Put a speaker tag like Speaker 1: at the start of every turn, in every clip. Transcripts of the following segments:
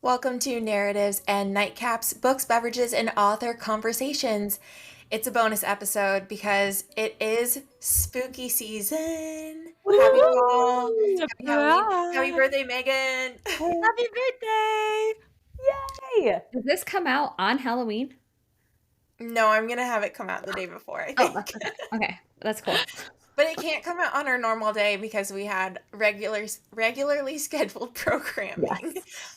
Speaker 1: Welcome to Narratives and Nightcaps, Books, Beverages, and Author Conversations. It's a bonus episode because it is spooky season. Happy fall.
Speaker 2: Woo!
Speaker 1: Happy Halloween. Happy
Speaker 2: Surprise!
Speaker 1: birthday, Megan.
Speaker 2: Happy birthday!
Speaker 3: Yay!
Speaker 4: Does this come out on Halloween?
Speaker 1: No, I'm going to have it come out the day before, I
Speaker 4: Oh,
Speaker 1: think.
Speaker 4: okay. That's cool.
Speaker 1: But it can't come out on our normal day because we had regularly scheduled programming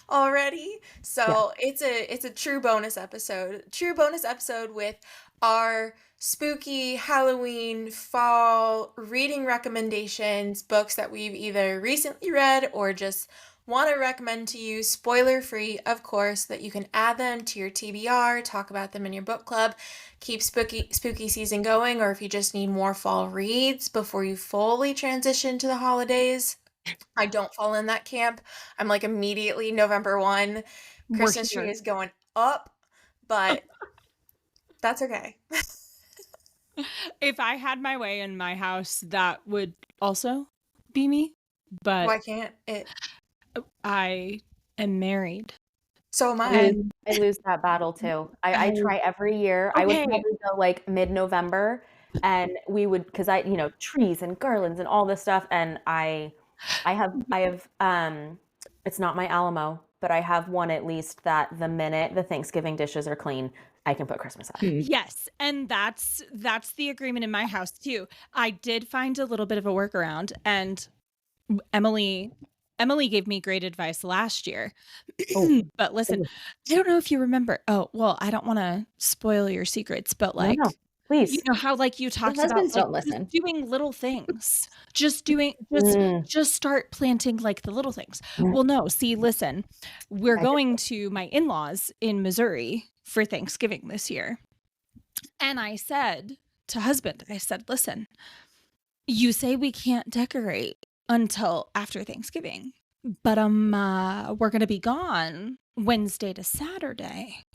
Speaker 1: already. So it's a true bonus episode. True bonus episode with our spooky Halloween fall reading recommendations, books that we've either recently read or just want to recommend to you, spoiler free, of course, that you can add them to your TBR, talk about them in your book club, keep spooky season going, or if you just need more fall reads before you fully transition to the holidays. I don't fall in that camp. I'm like immediately November 1, Christmas tree is going up, but that's okay.
Speaker 2: If I had my way in my house, that would also be me. But
Speaker 1: Why can't it?
Speaker 2: I am married.
Speaker 1: So am I.
Speaker 3: I lose that battle too. I try every year. I would
Speaker 2: Okay.
Speaker 3: probably go like mid-November, and we would, because trees and garlands and all this stuff, and I have it's not my Alamo, but I have one at least that the minute the Thanksgiving dishes are clean, I can put Christmas up.
Speaker 2: Yes, and that's the agreement in my house too. I did find a little bit of a workaround, and Emily gave me great advice last year. But listen, I don't know if you remember. Oh, well, I don't want to spoil your secrets, but like,
Speaker 3: No, please.
Speaker 2: you know how like you talked about
Speaker 4: husbands don't
Speaker 2: like,
Speaker 4: listen.
Speaker 2: just doing little things, just start planting like the little things. Well, no, see, listen, we're going to my in-laws in Missouri for Thanksgiving this year. And I said to husband, listen, you say we can't decorate until after Thanksgiving, but we're going to be gone Wednesday to Saturday.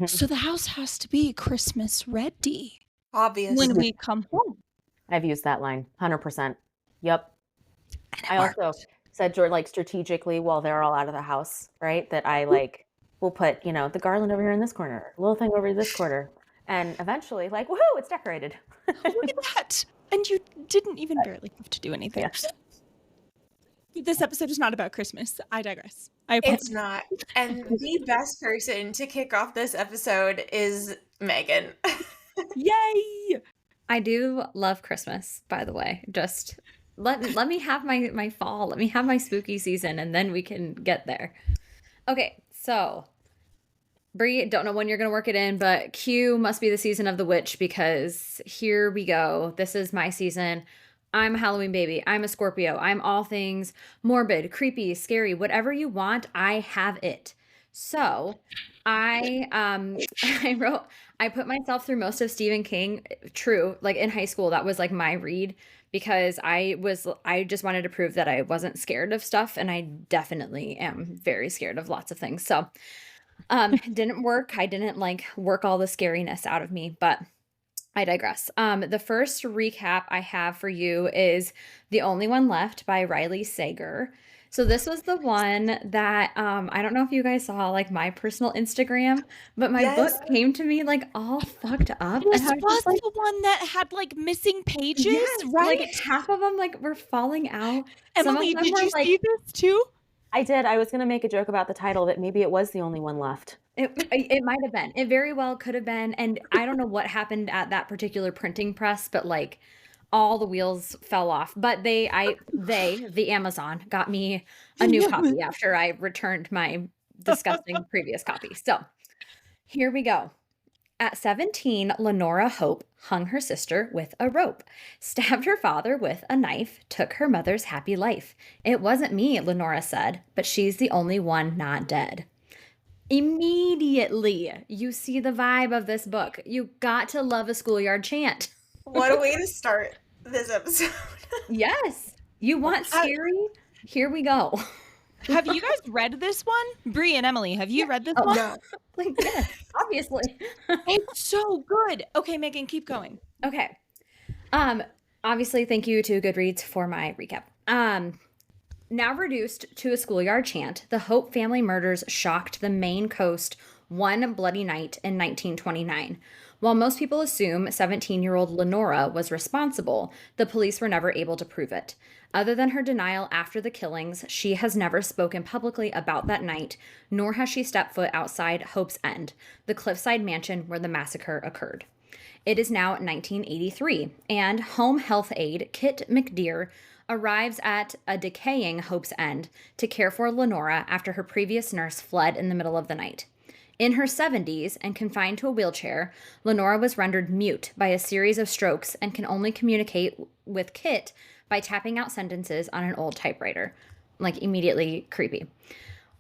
Speaker 2: So the house has to be Christmas ready.
Speaker 1: Obviously.
Speaker 2: When we come home.
Speaker 3: I've used that line 100%. Yep.
Speaker 2: And it
Speaker 3: I
Speaker 2: worked.
Speaker 3: also said, George, like strategically while they're all out of the house, right? That I like will put, the garland over here in this corner, little thing over this corner, and eventually, like, woohoo, it's decorated.
Speaker 2: Look at that! And you didn't even barely have to do anything.
Speaker 3: Yeah.
Speaker 2: This episode is not about Christmas. I digress. I apologize.
Speaker 1: It's not. And the best person to kick off this episode is Megan.
Speaker 2: Yay!
Speaker 4: I do love Christmas, by the way. Just let me have my fall. Let me have my spooky season, and then we can get there. Okay, so Bree, don't know when you're going to work it in, but Q must be the season of the witch because here we go. This is my season. I'm a Halloween baby. I'm a Scorpio. I'm all things morbid, creepy, scary, whatever you want. I have it. So I put myself through most of Stephen King. True. Like in high school, that was like my read because I just wanted to prove that I wasn't scared of stuff. And I definitely am very scared of lots of things. So it didn't work. I didn't like work all the scariness out of me, but I digress. The first recap I have for you is The Only One Left by Riley Sager. So this was the one that I don't know if you guys saw like my personal Instagram, but my book came to me like all fucked up.
Speaker 2: This
Speaker 4: and I
Speaker 2: was
Speaker 4: just, like,
Speaker 2: the one that had like missing pages,
Speaker 4: yes,
Speaker 2: right?
Speaker 4: like half of them like were falling out.
Speaker 2: Emily, did you see this too?
Speaker 3: I did. I was going to make a joke about the title that maybe it was the only one left.
Speaker 4: It might have been. It very well could have been. And I don't know what happened at that particular printing press, but like all the wheels fell off. But the Amazon got me a new copy after I returned my disgusting previous copy. So here we go. At 17, Lenora Hope hung her sister with a rope, stabbed her father with a knife, took her mother's happy life. It wasn't me, Lenora said, but she's the only one not dead. Immediately, you see the vibe of this book. You got to love a schoolyard chant.
Speaker 1: What a way to start this episode.
Speaker 4: Yes. You want scary? Here we go.
Speaker 2: Have you guys read this one? Bree and Emily, have you read this one?
Speaker 1: No.
Speaker 4: Like, yes, obviously.
Speaker 2: It's so good. Okay, Megan, keep going.
Speaker 4: Okay. Obviously, thank you to Goodreads for my recap. Now reduced to a schoolyard chant, the Hope family murders shocked the Maine coast one bloody night in 1929. While most people assume 17-year-old Lenora was responsible, the police were never able to prove it. Other than her denial after the killings, she has never spoken publicly about that night, nor has she stepped foot outside Hope's End, the cliffside mansion where the massacre occurred. It is now 1983, and home health aide Kit McDeer arrives at a decaying Hope's End to care for Lenora after her previous nurse fled in the middle of the night. In her 70s and confined to a wheelchair, Lenora was rendered mute by a series of strokes and can only communicate with Kit by tapping out sentences on an old typewriter. Like, immediately creepy.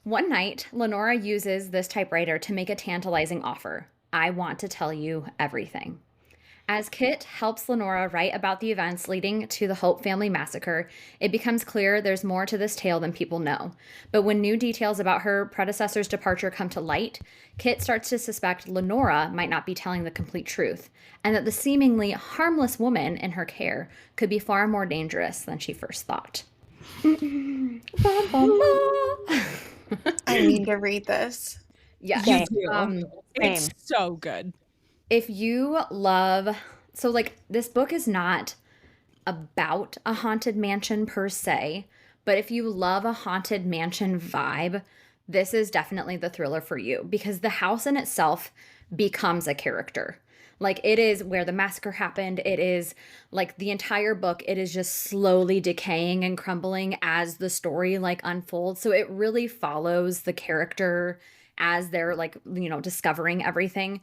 Speaker 4: One night, Lenora uses this typewriter to make a tantalizing offer. I want to tell you everything. As Kit helps Lenora write about the events leading to the Hope family massacre, it becomes clear there's more to this tale than people know. But when new details about her predecessor's departure come to light, Kit starts to suspect Lenora might not be telling the complete truth, and that the seemingly harmless woman in her care could be far more dangerous than she first thought.
Speaker 1: I need to read this.
Speaker 4: Yes.
Speaker 2: You do. It's
Speaker 3: Same.
Speaker 2: so good.
Speaker 4: If you love, so like this book is not about a haunted mansion per se, but if you love a haunted mansion vibe, this is definitely the thriller for you because the house in itself becomes a character. Like, it is where the massacre happened. It is like the entire book, it is just slowly decaying and crumbling as the story like unfolds. So it really follows the character as they're like, you know, discovering everything.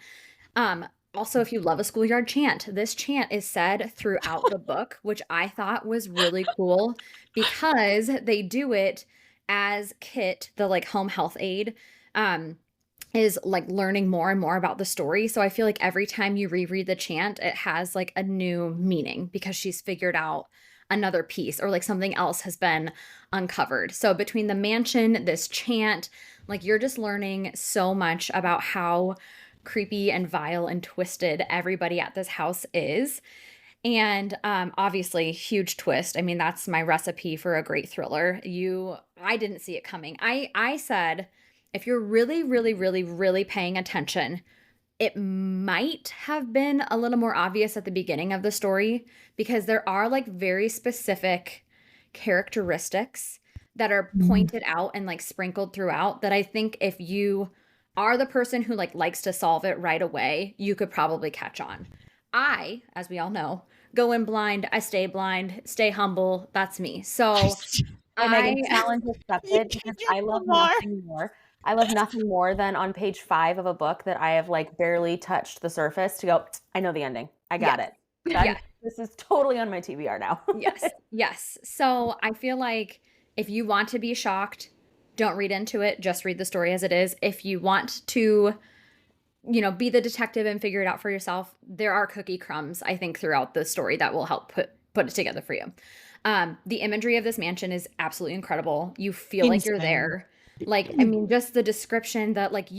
Speaker 4: Also, if you love a schoolyard chant, this chant is said throughout the book, which I thought was really cool because they do it as Kit, the like home health aide, is like learning more and more about the story. So I feel like every time you reread the chant, it has like a new meaning because she's figured out another piece or like something else has been uncovered. So between the mansion, this chant, like you're just learning so much about how creepy and vile and twisted everybody at this house is. And obviously, huge twist. I mean, that's my recipe for a great thriller. I didn't see it coming. I said, if you're really, really, really, really paying attention, it might have been a little more obvious at the beginning of the story because there are like very specific characteristics that are pointed out and like sprinkled throughout that I think if you are the person who like likes to solve it right away, you could probably catch on. I, as we all know, go in blind, I stay humble. That's me. So
Speaker 3: Megan, challenge accepted because I love nothing more. I love nothing more than on page 5 of a book that I have like barely touched the surface to go, I know the ending. I got it. This is totally on my TBR now.
Speaker 4: Yes. So I feel like if you want to be shocked, don't read into it. Just read the story as it is. If you want to, you know, be the detective and figure it out for yourself, there are cookie crumbs, I think, throughout the story that will help put it together for you. The imagery of this mansion is absolutely incredible. You feel like you're there. Like, I mean, just the description that like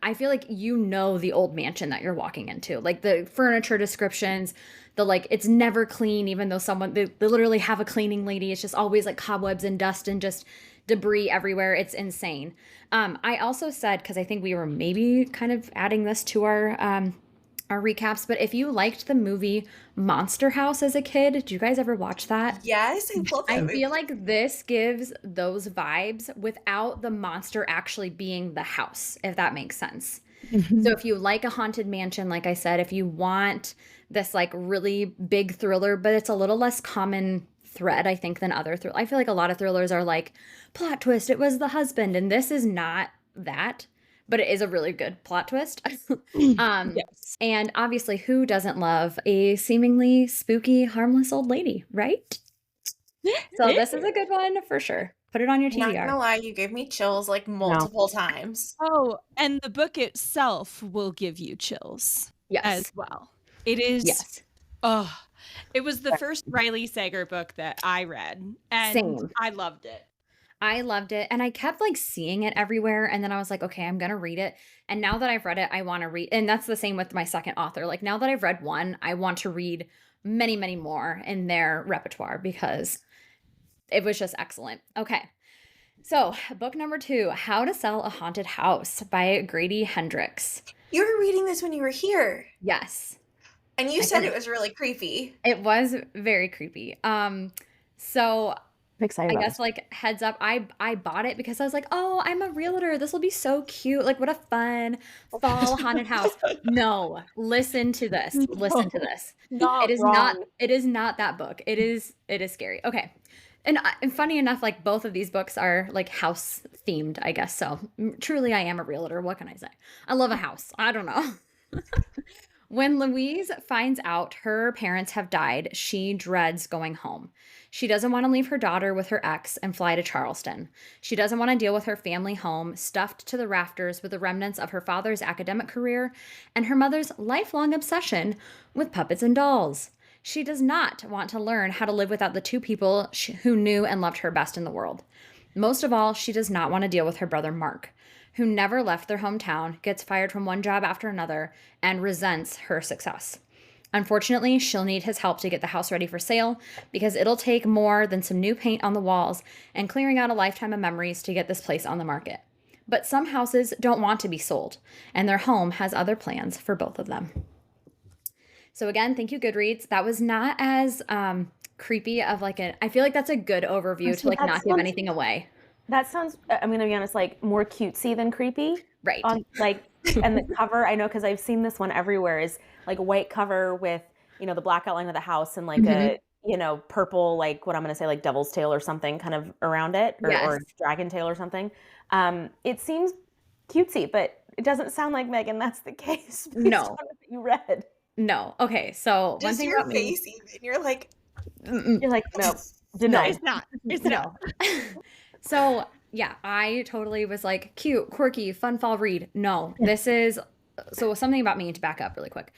Speaker 4: I feel like you know the old mansion that you're walking into. Like the furniture descriptions, the like it's never clean, even though they literally have a cleaning lady. It's just always like cobwebs and dust and just debris everywhere. It's insane. I also said, because I think we were maybe kind of adding this to our recaps, but if you liked the movie Monster House as a kid, did you guys ever watch that?
Speaker 1: Yes, I love that
Speaker 4: I
Speaker 1: movie.
Speaker 4: feel like this gives those vibes without the monster actually being the house, if that makes sense. So if you like a haunted mansion, like I said, if you want this like really big thriller, but it's a little less common thread, I think, than other thrillers. I feel like a lot of thrillers are like, plot twist, it was the husband, and this is not that. But it is a really good plot twist.
Speaker 2: Yes.
Speaker 4: And obviously, who doesn't love a seemingly spooky, harmless old lady, right? So this is a good one for sure. Put it on your
Speaker 1: Not gonna
Speaker 4: TBR.
Speaker 1: lie, you gave me chills like multiple times.
Speaker 2: Oh, and the book itself will give you chills
Speaker 4: Yes.
Speaker 2: as well. It is.
Speaker 4: Yes.
Speaker 2: Oh, it was the first Riley Sager book that I read, and
Speaker 4: Same.
Speaker 2: I loved it.
Speaker 4: I loved it. And I kept like seeing it everywhere. And then I was like, okay, I'm going to read it. And now that I've read it, I want to read. And that's the same with my second author. Like now that I've read one, I want to read many, many more in their repertoire because It was just excellent. Okay. So, book number 2, How to Sell a Haunted House by Grady Hendrix.
Speaker 1: You were reading this when you were here.
Speaker 4: Yes.
Speaker 1: And you
Speaker 4: I
Speaker 1: said
Speaker 4: did.
Speaker 1: it was really creepy.
Speaker 4: It was very creepy. So
Speaker 3: I'm excited
Speaker 4: I
Speaker 3: about
Speaker 4: guess
Speaker 3: this.
Speaker 4: like heads up, I bought it because I was like, oh, I'm a realtor. This will be so cute. Like, what a fun fall haunted house. No, listen to this. Listen to this.
Speaker 3: Not
Speaker 4: It is
Speaker 3: wrong.
Speaker 4: not. It is not that book. It is scary. Okay. And funny enough, like both of these books are like house themed, I guess. So truly, I am a realtor. What can I say? I love a house. I don't know. When Louise finds out her parents have died, she dreads going home. She doesn't want to leave her daughter with her ex and fly to Charleston. She doesn't want to deal with her family home, stuffed to the rafters with the remnants of her father's academic career and her mother's lifelong obsession with puppets and dolls. She does not want to learn how to live without the two people who knew and loved her best in the world. Most of all, she does not want to deal with her brother Mark, who never left their hometown, gets fired from one job after another, and resents her success. Unfortunately, she'll need his help to get the house ready for sale because it'll take more than some new paint on the walls and clearing out a lifetime of memories to get this place on the market. But some houses don't want to be sold, and their home has other plans for both of them. So again, thank you, Goodreads. That was not as creepy of like I feel like that's a good overview to like not give anything away.
Speaker 3: That sounds, I'm going to be honest, like more cutesy than creepy.
Speaker 4: Right.
Speaker 3: Like, and the cover, I know because I've seen this one everywhere, is like a white cover with, you know, the black outline of the house and like a, you know, purple, like what I'm going to say, like devil's tail or something kind of around it, or dragon tail or something. It seems cutesy, but it doesn't sound like, Megan, that's the case.
Speaker 4: No.
Speaker 3: What you read.
Speaker 4: No. Okay. So
Speaker 1: Just
Speaker 4: one thing
Speaker 1: your
Speaker 4: about
Speaker 1: face
Speaker 4: me,
Speaker 1: even. You're like,
Speaker 3: You're like, no,
Speaker 2: No,
Speaker 3: denied.
Speaker 2: it's not. It's
Speaker 4: no.
Speaker 2: not.
Speaker 4: So yeah, I totally was like, cute, quirky, fun fall read. No, this is, so something about me to back up really quick.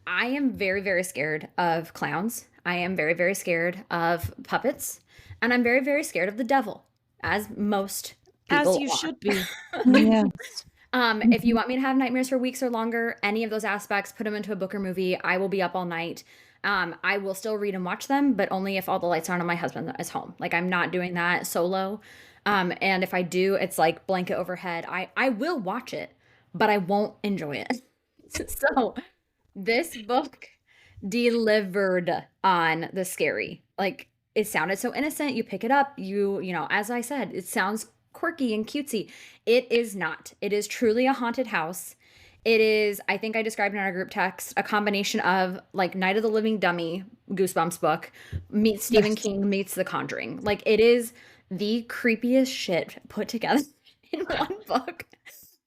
Speaker 4: I am very, very scared of clowns. I am very, very scared of puppets. And I'm very, very scared of the devil, as most people
Speaker 2: As you
Speaker 4: are.
Speaker 2: should be.
Speaker 3: Yeah.
Speaker 4: If you want me to have nightmares for weeks or longer, any of those aspects, put them into a book or movie. I will be up all night. I will still read and watch them, but only if all the lights are on and my husband is home. Like, I'm not doing that solo. And if I do, it's like blanket overhead. I will watch it, but I won't enjoy it. So this book delivered on the scary. Like, it sounded so innocent. You pick it up, you know, as I said, it sounds quirky and cutesy. It is not. It is truly a haunted house. It is, I think I described in our group text, a combination of like Night of the Living Dummy, Goosebumps book, meets Stephen King, meets The Conjuring. Like, it is the creepiest shit put together in one book.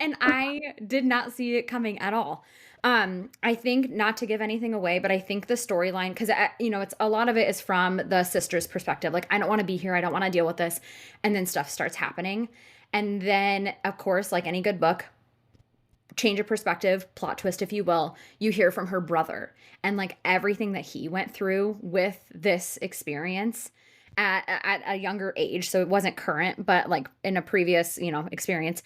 Speaker 4: And I did not see it coming at all. I think, not to give anything away, but I think the storyline, because you know, it's a lot of it is from the sister's perspective. Like, I don't want to be here. I don't want to deal with this. And then stuff starts happening. And then, of course, like any good book, change of perspective, plot twist, if you will, you hear from her brother and like everything that he went through with this experience at a younger age. So it wasn't current, but like in a previous, you know, experience.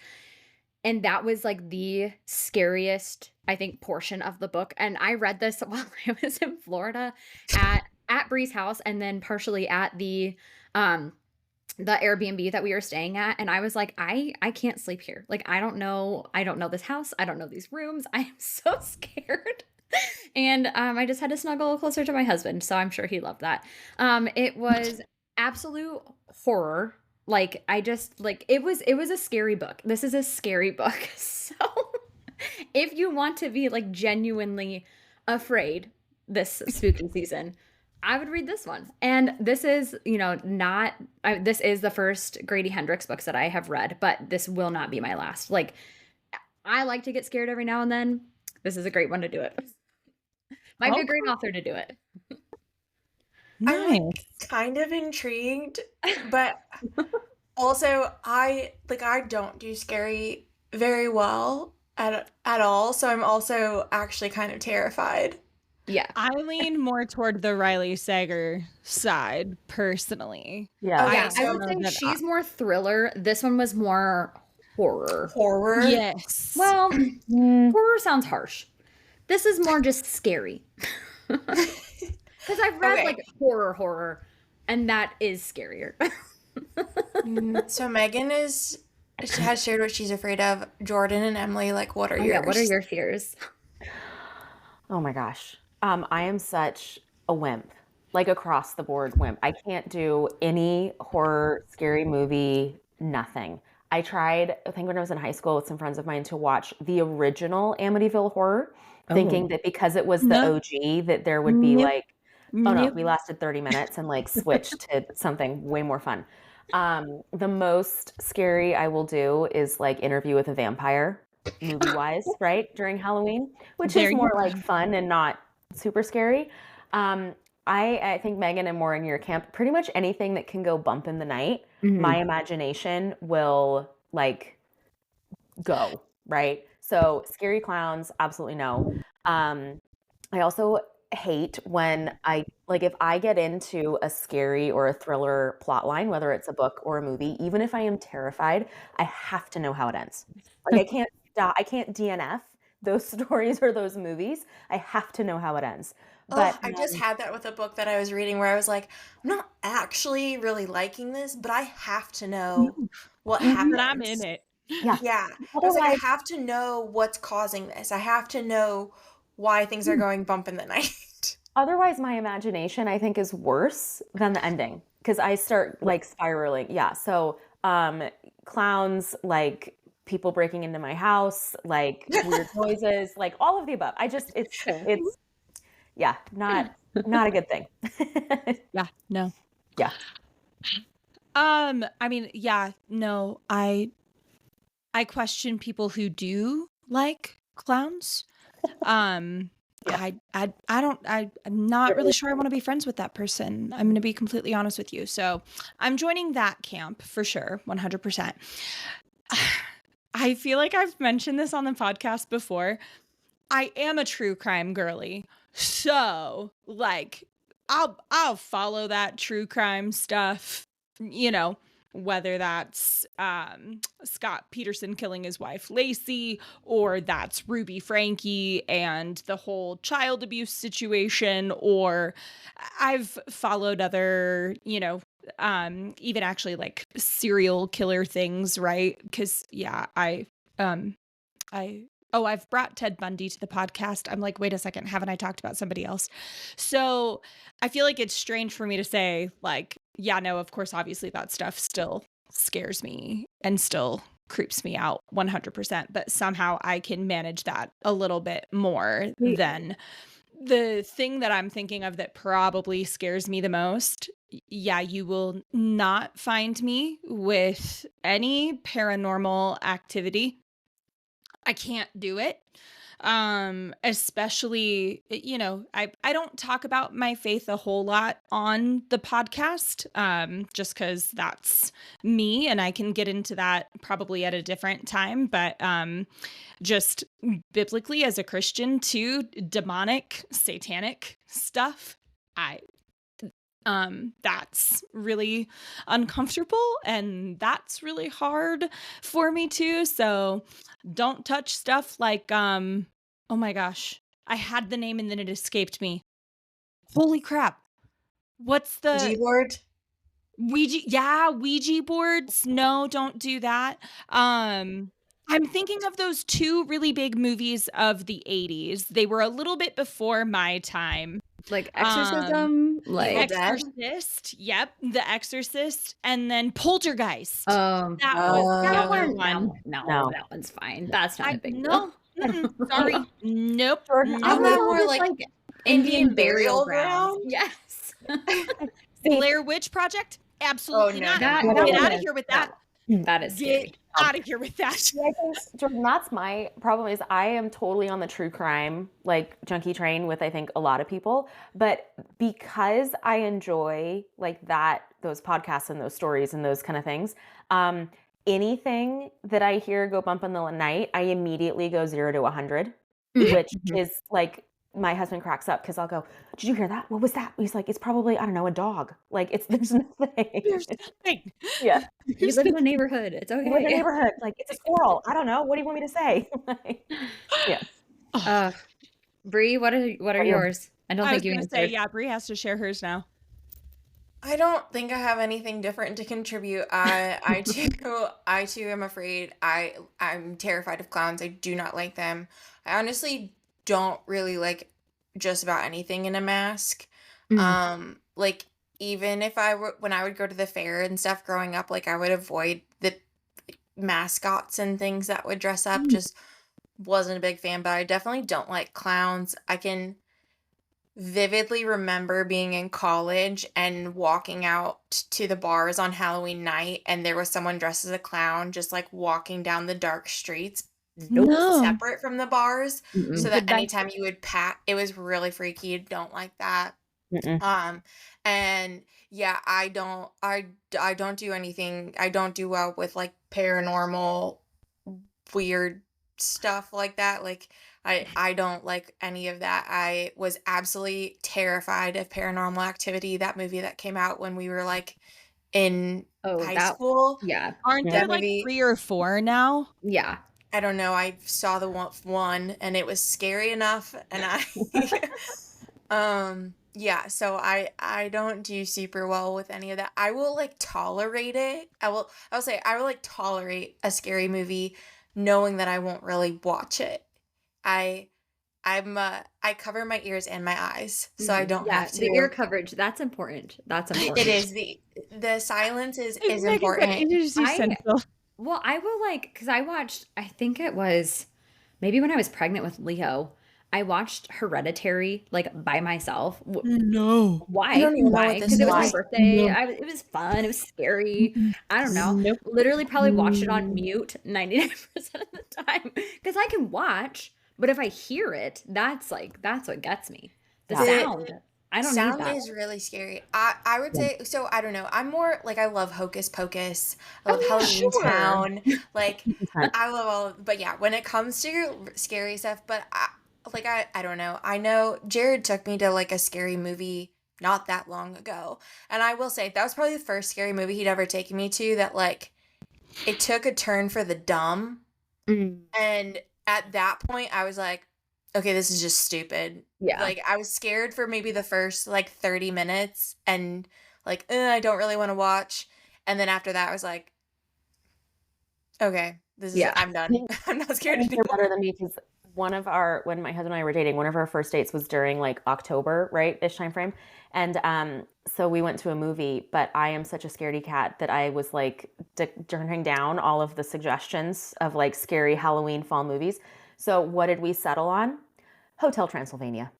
Speaker 4: And that was like the scariest, I think, portion of the book. And I read this while I was in Florida at Bree's house, and then partially at the Airbnb that we were staying at. And I was like, I can't sleep here. Like, I don't know this house. I don't know these rooms. I am so scared. And I just had to snuggle closer to my husband. So I'm sure he loved that. It was absolute horror. Like, I just, like, it was a scary book. This is a scary book. So if you want to be like genuinely afraid this spooky season, I would read this one. And this is, you know, this is the first Grady Hendrix books that I have read, but this will not be my last. Like, I like to get scared every now and then. This is a great one to do it. Might be a great author to do it.
Speaker 1: I'm like kind of intrigued, but also I don't do scary very well at all, so I'm also actually kind of terrified.
Speaker 4: Yeah.
Speaker 2: I lean more toward the Riley Sager side personally.
Speaker 3: Yeah.
Speaker 1: Okay,
Speaker 4: I
Speaker 1: so
Speaker 4: would say she's more thriller. This one was more horror.
Speaker 1: horror.
Speaker 2: Yes.
Speaker 4: Well, horror sounds harsh. This is more just scary. Because I've read
Speaker 1: Okay.
Speaker 4: like horror, And that is scarier.
Speaker 1: So Megan has shared what she's afraid of. Jordan and Emily, like, what are
Speaker 4: Oh yeah, what are
Speaker 1: yours?
Speaker 4: your fears?
Speaker 3: Oh my gosh. I am such a wimp, like across the board wimp. I can't do any horror, scary movie, nothing. I tried, I think when I was in high school with some friends of mine to watch the original Amityville Horror, thinking
Speaker 4: Oh.
Speaker 3: that because it was the
Speaker 2: No.
Speaker 3: OG that there would be
Speaker 2: Nope.
Speaker 3: like, oh no,
Speaker 2: Nope.
Speaker 3: we lasted 30 minutes and like switched to something way more fun. The most scary I will do is like Interview with a Vampire, movie-wise, right? During Halloween, which
Speaker 2: There
Speaker 3: is
Speaker 2: you
Speaker 3: more like
Speaker 2: go.
Speaker 3: fun and not super scary. Um, I think Megan and more in your camp, pretty much anything that can go bump in the night, my imagination will like go, right? So scary clowns, absolutely no. I also hate when I like if I get into a scary or a thriller plot line, whether it's a book or a movie, even if I am terrified, I have to know how it ends. Like I can't stop, I can't DNF those stories or those movies. I have to know how it ends.
Speaker 1: Oh,
Speaker 3: But
Speaker 1: I just had that with a book that I was reading where I was like, I'm not actually really liking this, but I have to know what
Speaker 3: mhm,
Speaker 2: But I'm in
Speaker 1: happens.
Speaker 2: it.
Speaker 3: yeah,
Speaker 1: Yeah. I was like, I
Speaker 3: otherwise,
Speaker 1: have to know what's causing this. I have to know why things are going bump in the night.
Speaker 3: otherwise my imagination I think is worse than the ending because I start like spiraling. Yeah. So clowns, like people breaking into my house, like weird noises, like all of the above. I just it's yeah, not a good thing.
Speaker 2: Yeah, no.
Speaker 3: Yeah.
Speaker 2: I mean, yeah, no, I question people who do like clowns.
Speaker 3: Yeah.
Speaker 2: I'm not really sure I want to be friends with that person. I'm going to be completely honest with you. So I'm joining that camp for sure, 100%. I feel like I've mentioned this on the podcast before. I am a true crime girly. So, like, I'll follow that true crime stuff, you know, whether that's Scott Peterson killing his wife Lacey, or that's Ruby Frankie and the whole child abuse situation, or I've followed other, even actually like serial killer things, right? Because yeah, um I've brought Ted Bundy to the podcast. I'm like, wait a second, haven't I talked about somebody else? So I feel like it's strange for me to say, like, yeah, no, of course, obviously that stuff still scares me and still creeps me out 100%, but somehow I can manage that a little bit more than the thing that I'm thinking of that probably scares me the most. Yeah, you will not find me with any paranormal activity. I can't do it. Especially, I don't talk about my faith a whole lot on the podcast, just because that's me and I can get into that probably at a different time. But just biblically as a Christian too, demonic, satanic stuff, I that's really uncomfortable and that's really hard for me too. So don't touch stuff like oh my gosh, I had the name and then it escaped me. Holy crap, what's the
Speaker 1: G-board?
Speaker 2: Ouija? Yeah, Ouija boards. No, don't do that. I'm thinking of those two really big movies of the 80s. They were a little bit before my time.
Speaker 4: Like
Speaker 2: um
Speaker 4: exorcism,
Speaker 1: Evil
Speaker 4: like
Speaker 1: Dead?
Speaker 2: Exorcist, yep, The Exorcist, and then Poltergeist.
Speaker 4: um
Speaker 2: That was
Speaker 4: oh,
Speaker 2: the
Speaker 4: that
Speaker 2: other
Speaker 1: Oh.
Speaker 4: one,
Speaker 2: one.
Speaker 3: No.
Speaker 4: that one's fine. That's not a
Speaker 2: I
Speaker 4: big deal.
Speaker 2: no, sorry, nope,
Speaker 3: Jordan,
Speaker 2: no.
Speaker 3: I
Speaker 1: I'm
Speaker 3: will
Speaker 1: thinking more
Speaker 4: Just
Speaker 1: like
Speaker 4: like
Speaker 1: Indian
Speaker 4: Indian burial
Speaker 1: burial
Speaker 4: grounds.
Speaker 1: ground?
Speaker 4: Yes.
Speaker 3: see
Speaker 2: Blair Witch Project?
Speaker 1: Oh,
Speaker 2: Absolutely
Speaker 1: no,
Speaker 2: not.
Speaker 1: no,
Speaker 4: That
Speaker 1: no.
Speaker 2: Get
Speaker 3: no,
Speaker 2: out of here with that.
Speaker 4: that is
Speaker 2: Get
Speaker 4: scary.
Speaker 2: out of here with that.
Speaker 3: See, I think, Jordan, that's my problem is I am totally on the true crime, like junkie train with I think a lot of people. But because I enjoy like that, those podcasts and those stories and those kind of things, anything that I hear go bump in the night, I immediately go 0 to 100, which is like my husband cracks up because I'll go, "Did you hear that? What was that?" He's like, "It's probably, I don't know, a dog." Like there's nothing.
Speaker 2: There's nothing.
Speaker 3: Yeah.
Speaker 4: You live in a neighborhood. It's
Speaker 3: You live in the
Speaker 4: okay.
Speaker 3: neighborhood. Like, it's a squirrel. I don't know. What do you want me to say? Like, yeah.
Speaker 4: Uh Bree, what are
Speaker 3: Are you?
Speaker 4: yours? I don't
Speaker 2: I was
Speaker 4: think you
Speaker 2: gonna say,
Speaker 4: answered.
Speaker 2: yeah, Brie has to share hers now.
Speaker 1: I don't think I have anything different to contribute. I too am afraid. I'm terrified of clowns. I do not like them. I honestly don't really like just about anything in a mask.
Speaker 3: Mm.
Speaker 1: Like even if I were when I would go to the fair and stuff growing up, like I would avoid the mascots and things that would dress up.
Speaker 3: Mm.
Speaker 1: Just wasn't a big fan, but I definitely don't like clowns. I can vividly remember being in college and walking out to the bars on Halloween night, and there was someone dressed as a clown just like walking down the dark streets
Speaker 3: Nope.
Speaker 2: No.
Speaker 1: separate from the bars, so
Speaker 3: Mm-mm.
Speaker 1: that
Speaker 2: Did that
Speaker 1: anytime you would pat, it was really freaky. Don't like that.
Speaker 3: Mm-mm.
Speaker 1: And yeah, I don't do anything. I don't do well with like paranormal weird stuff like that. Like I don't like any of that. I was absolutely terrified of Paranormal Activity, that movie that came out when we were like in
Speaker 4: Oh,
Speaker 1: high
Speaker 4: that,
Speaker 1: school.
Speaker 4: yeah.
Speaker 2: aren't
Speaker 3: Yeah.
Speaker 2: there
Speaker 1: That
Speaker 2: like
Speaker 1: movie,
Speaker 2: 3 or 4 now?
Speaker 4: Yeah.
Speaker 1: I don't know. I saw the one and it was scary enough, and I yeah, so I don't do super well with any of that. I will like tolerate it. I'll say I will like tolerate a scary movie knowing that I won't really watch it. I I cover my ears and my eyes so I don't
Speaker 4: Yeah,
Speaker 1: have
Speaker 4: the ear
Speaker 1: to.
Speaker 4: coverage, that's important. That's
Speaker 1: It
Speaker 4: important.
Speaker 1: is the silence is
Speaker 2: Megan said
Speaker 1: important.
Speaker 2: it is
Speaker 4: I
Speaker 2: essential.
Speaker 4: Well, I will like, because I watched, I think it was maybe when I was pregnant with Leo, I watched Hereditary like by myself.
Speaker 2: No.
Speaker 1: I don't even know
Speaker 4: Why?
Speaker 1: what this
Speaker 4: Because it was my
Speaker 1: is.
Speaker 4: birthday.
Speaker 2: No.
Speaker 4: It was fun. It was scary. I don't know.
Speaker 2: Nope.
Speaker 4: Literally probably watched it on mute 99% of the time because I can watch, but if I hear it, that's what gets me. The
Speaker 3: Yeah.
Speaker 4: sound. I don't need
Speaker 1: Sound
Speaker 4: that.
Speaker 1: is really scary. I would
Speaker 3: Yeah.
Speaker 1: say so. I don't know. I'm more like I love Hocus Pocus. I
Speaker 4: Oh,
Speaker 1: love
Speaker 4: yeah,
Speaker 1: Halloween
Speaker 4: sure.
Speaker 1: Town. Like
Speaker 3: 100%.
Speaker 1: I love all. But yeah, when it comes to scary stuff, but I don't know. I know Jared took me to like a scary movie not that long ago, and I will say that was probably the first scary movie he'd ever taken me to that like it took a turn for the dumb.
Speaker 4: Mm,
Speaker 1: And at that point, I was like, okay, this is just stupid.
Speaker 4: yeah.
Speaker 1: Like, I was scared for maybe the first like 30 minutes and like, I don't really want to watch. And then after that, I was like, okay,
Speaker 4: Yeah.
Speaker 1: I'm done. I'm not
Speaker 3: I
Speaker 1: scared
Speaker 3: think you're better
Speaker 1: anymore.
Speaker 3: than me because when my husband and I were dating, one of our first dates was during like October, right, ish time frame, and so we went to a movie. But I am such a scaredy cat that I was like turning down all of the suggestions of like scary Halloween fall movies. So what did we settle on? Hotel Transylvania.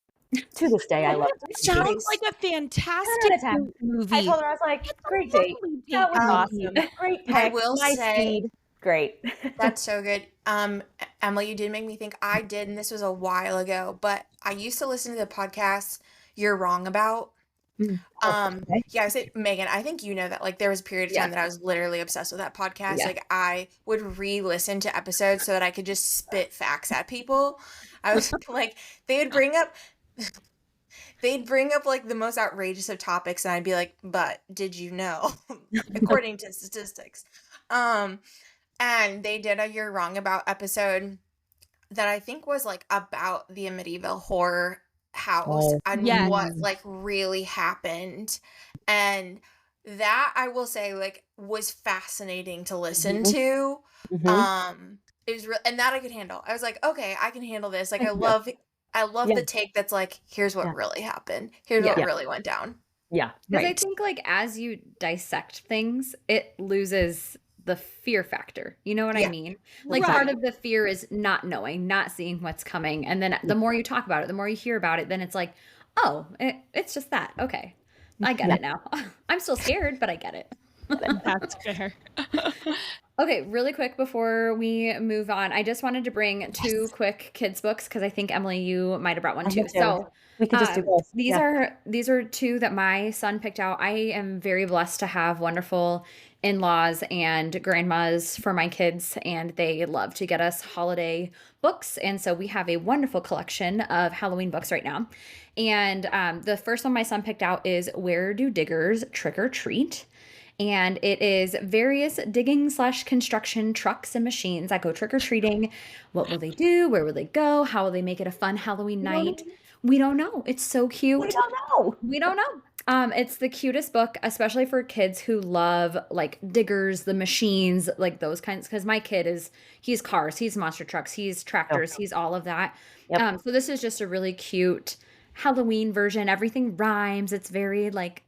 Speaker 3: To this day, I love it.
Speaker 2: Sounds like a
Speaker 3: 10
Speaker 2: fantastic
Speaker 3: out of 10.
Speaker 2: movie.
Speaker 3: I told her, I was like,
Speaker 2: It's a
Speaker 3: great date.
Speaker 2: lovely
Speaker 3: That was
Speaker 2: movie.
Speaker 3: awesome. Great
Speaker 1: I
Speaker 3: pick.
Speaker 1: will
Speaker 3: Nice
Speaker 1: say
Speaker 3: speed. Great.
Speaker 1: that's so good. Emily, you did make me think I did, and this was a while ago, but I used to listen to the podcast You're Wrong About.
Speaker 4: Mm.
Speaker 3: Okay.
Speaker 1: Yeah, I said Megan, I think you know that like there was a period of
Speaker 4: Yeah.
Speaker 1: time that I was literally obsessed with that podcast.
Speaker 4: Yeah.
Speaker 1: Like I would re-listen to episodes so that I could just spit facts at people. I was like they'd bring up like the most outrageous of topics and I'd be like, "But did you know according to statistics?" Um and they did a You're Wrong About episode that I think was like about the Amityville horror house
Speaker 3: Oh.
Speaker 1: and
Speaker 2: Yes.
Speaker 1: what like really happened. And that I will say like was fascinating to listen
Speaker 3: Mhm.
Speaker 1: to.
Speaker 3: Mhm.
Speaker 1: It was real and that I could handle. I was like, okay, I can handle this. Like
Speaker 3: Yeah.
Speaker 1: I love
Speaker 3: Yeah.
Speaker 1: the take that's like, here's what
Speaker 3: Yeah.
Speaker 1: really happened. Here's
Speaker 4: Yeah.
Speaker 1: what
Speaker 3: Yeah.
Speaker 1: really went down.
Speaker 3: Yeah.
Speaker 4: Because I
Speaker 2: Right.
Speaker 4: think like as you dissect things, it loses the fear factor. You know what I
Speaker 1: Yeah.
Speaker 4: mean? Like part
Speaker 2: Right.
Speaker 4: of the fear is not knowing, not seeing what's coming. And then the more you talk about it, the more you hear about it, then it's like, oh, it's just that. Okay. I get
Speaker 3: Yeah.
Speaker 4: it now. I'm still scared, but I get it.
Speaker 2: That's fair.
Speaker 4: Okay, really quick before we move on, I just wanted to bring 2 quick kids books because I think Emily, you might have brought one
Speaker 3: I
Speaker 4: too.
Speaker 3: do too.
Speaker 4: So
Speaker 3: We could just do both.
Speaker 4: these
Speaker 3: Yeah.
Speaker 4: are 2 that my son picked out. I am very blessed to have wonderful in-laws and grandmas for my kids, and they love to get us holiday books. And so we have a wonderful collection of Halloween books right now. And the first one my son picked out is Where Do Diggers Trick or Treat? And it is various digging/construction trucks and machines that go trick-or-treating. What will they do? Where will they go? How will they make it a fun Halloween
Speaker 3: We don't
Speaker 4: night?
Speaker 3: know.
Speaker 4: We don't know. It's so
Speaker 3: We
Speaker 4: cute.
Speaker 3: don't know.
Speaker 4: We don't know. It's the cutest book, especially for kids who love like diggers, the machines, like those kinds. Because my kid he's cars, he's monster trucks, he's
Speaker 3: Oh,
Speaker 4: tractors, he's all of that.
Speaker 3: yep.
Speaker 4: So this is just a really cute Halloween version. Everything rhymes. It's very like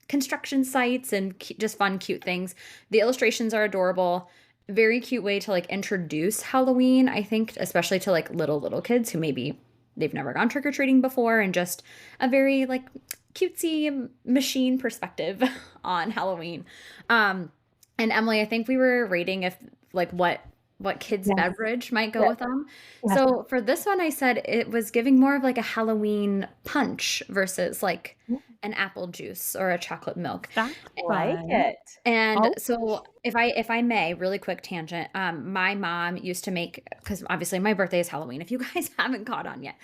Speaker 4: construction sites and just fun, cute things. The illustrations are adorable. Very cute way to like introduce Halloween, I think, especially to like little kids who maybe they've never gone trick or treating before, and just a very like cutesy machine perspective on Halloween. And Emily, I think we were rating if like what kids
Speaker 3: Yes.
Speaker 4: beverage might go
Speaker 3: Yes.
Speaker 4: with them.
Speaker 3: Yes.
Speaker 4: So for this one, I said it was giving more of like a Halloween punch versus like an apple juice or a chocolate milk.
Speaker 2: That's
Speaker 3: Like
Speaker 2: fun.
Speaker 3: it.
Speaker 4: And
Speaker 2: Oh.
Speaker 4: so if I may, really quick tangent, my mom used to make, because obviously my birthday is Halloween, if you guys haven't caught on yet.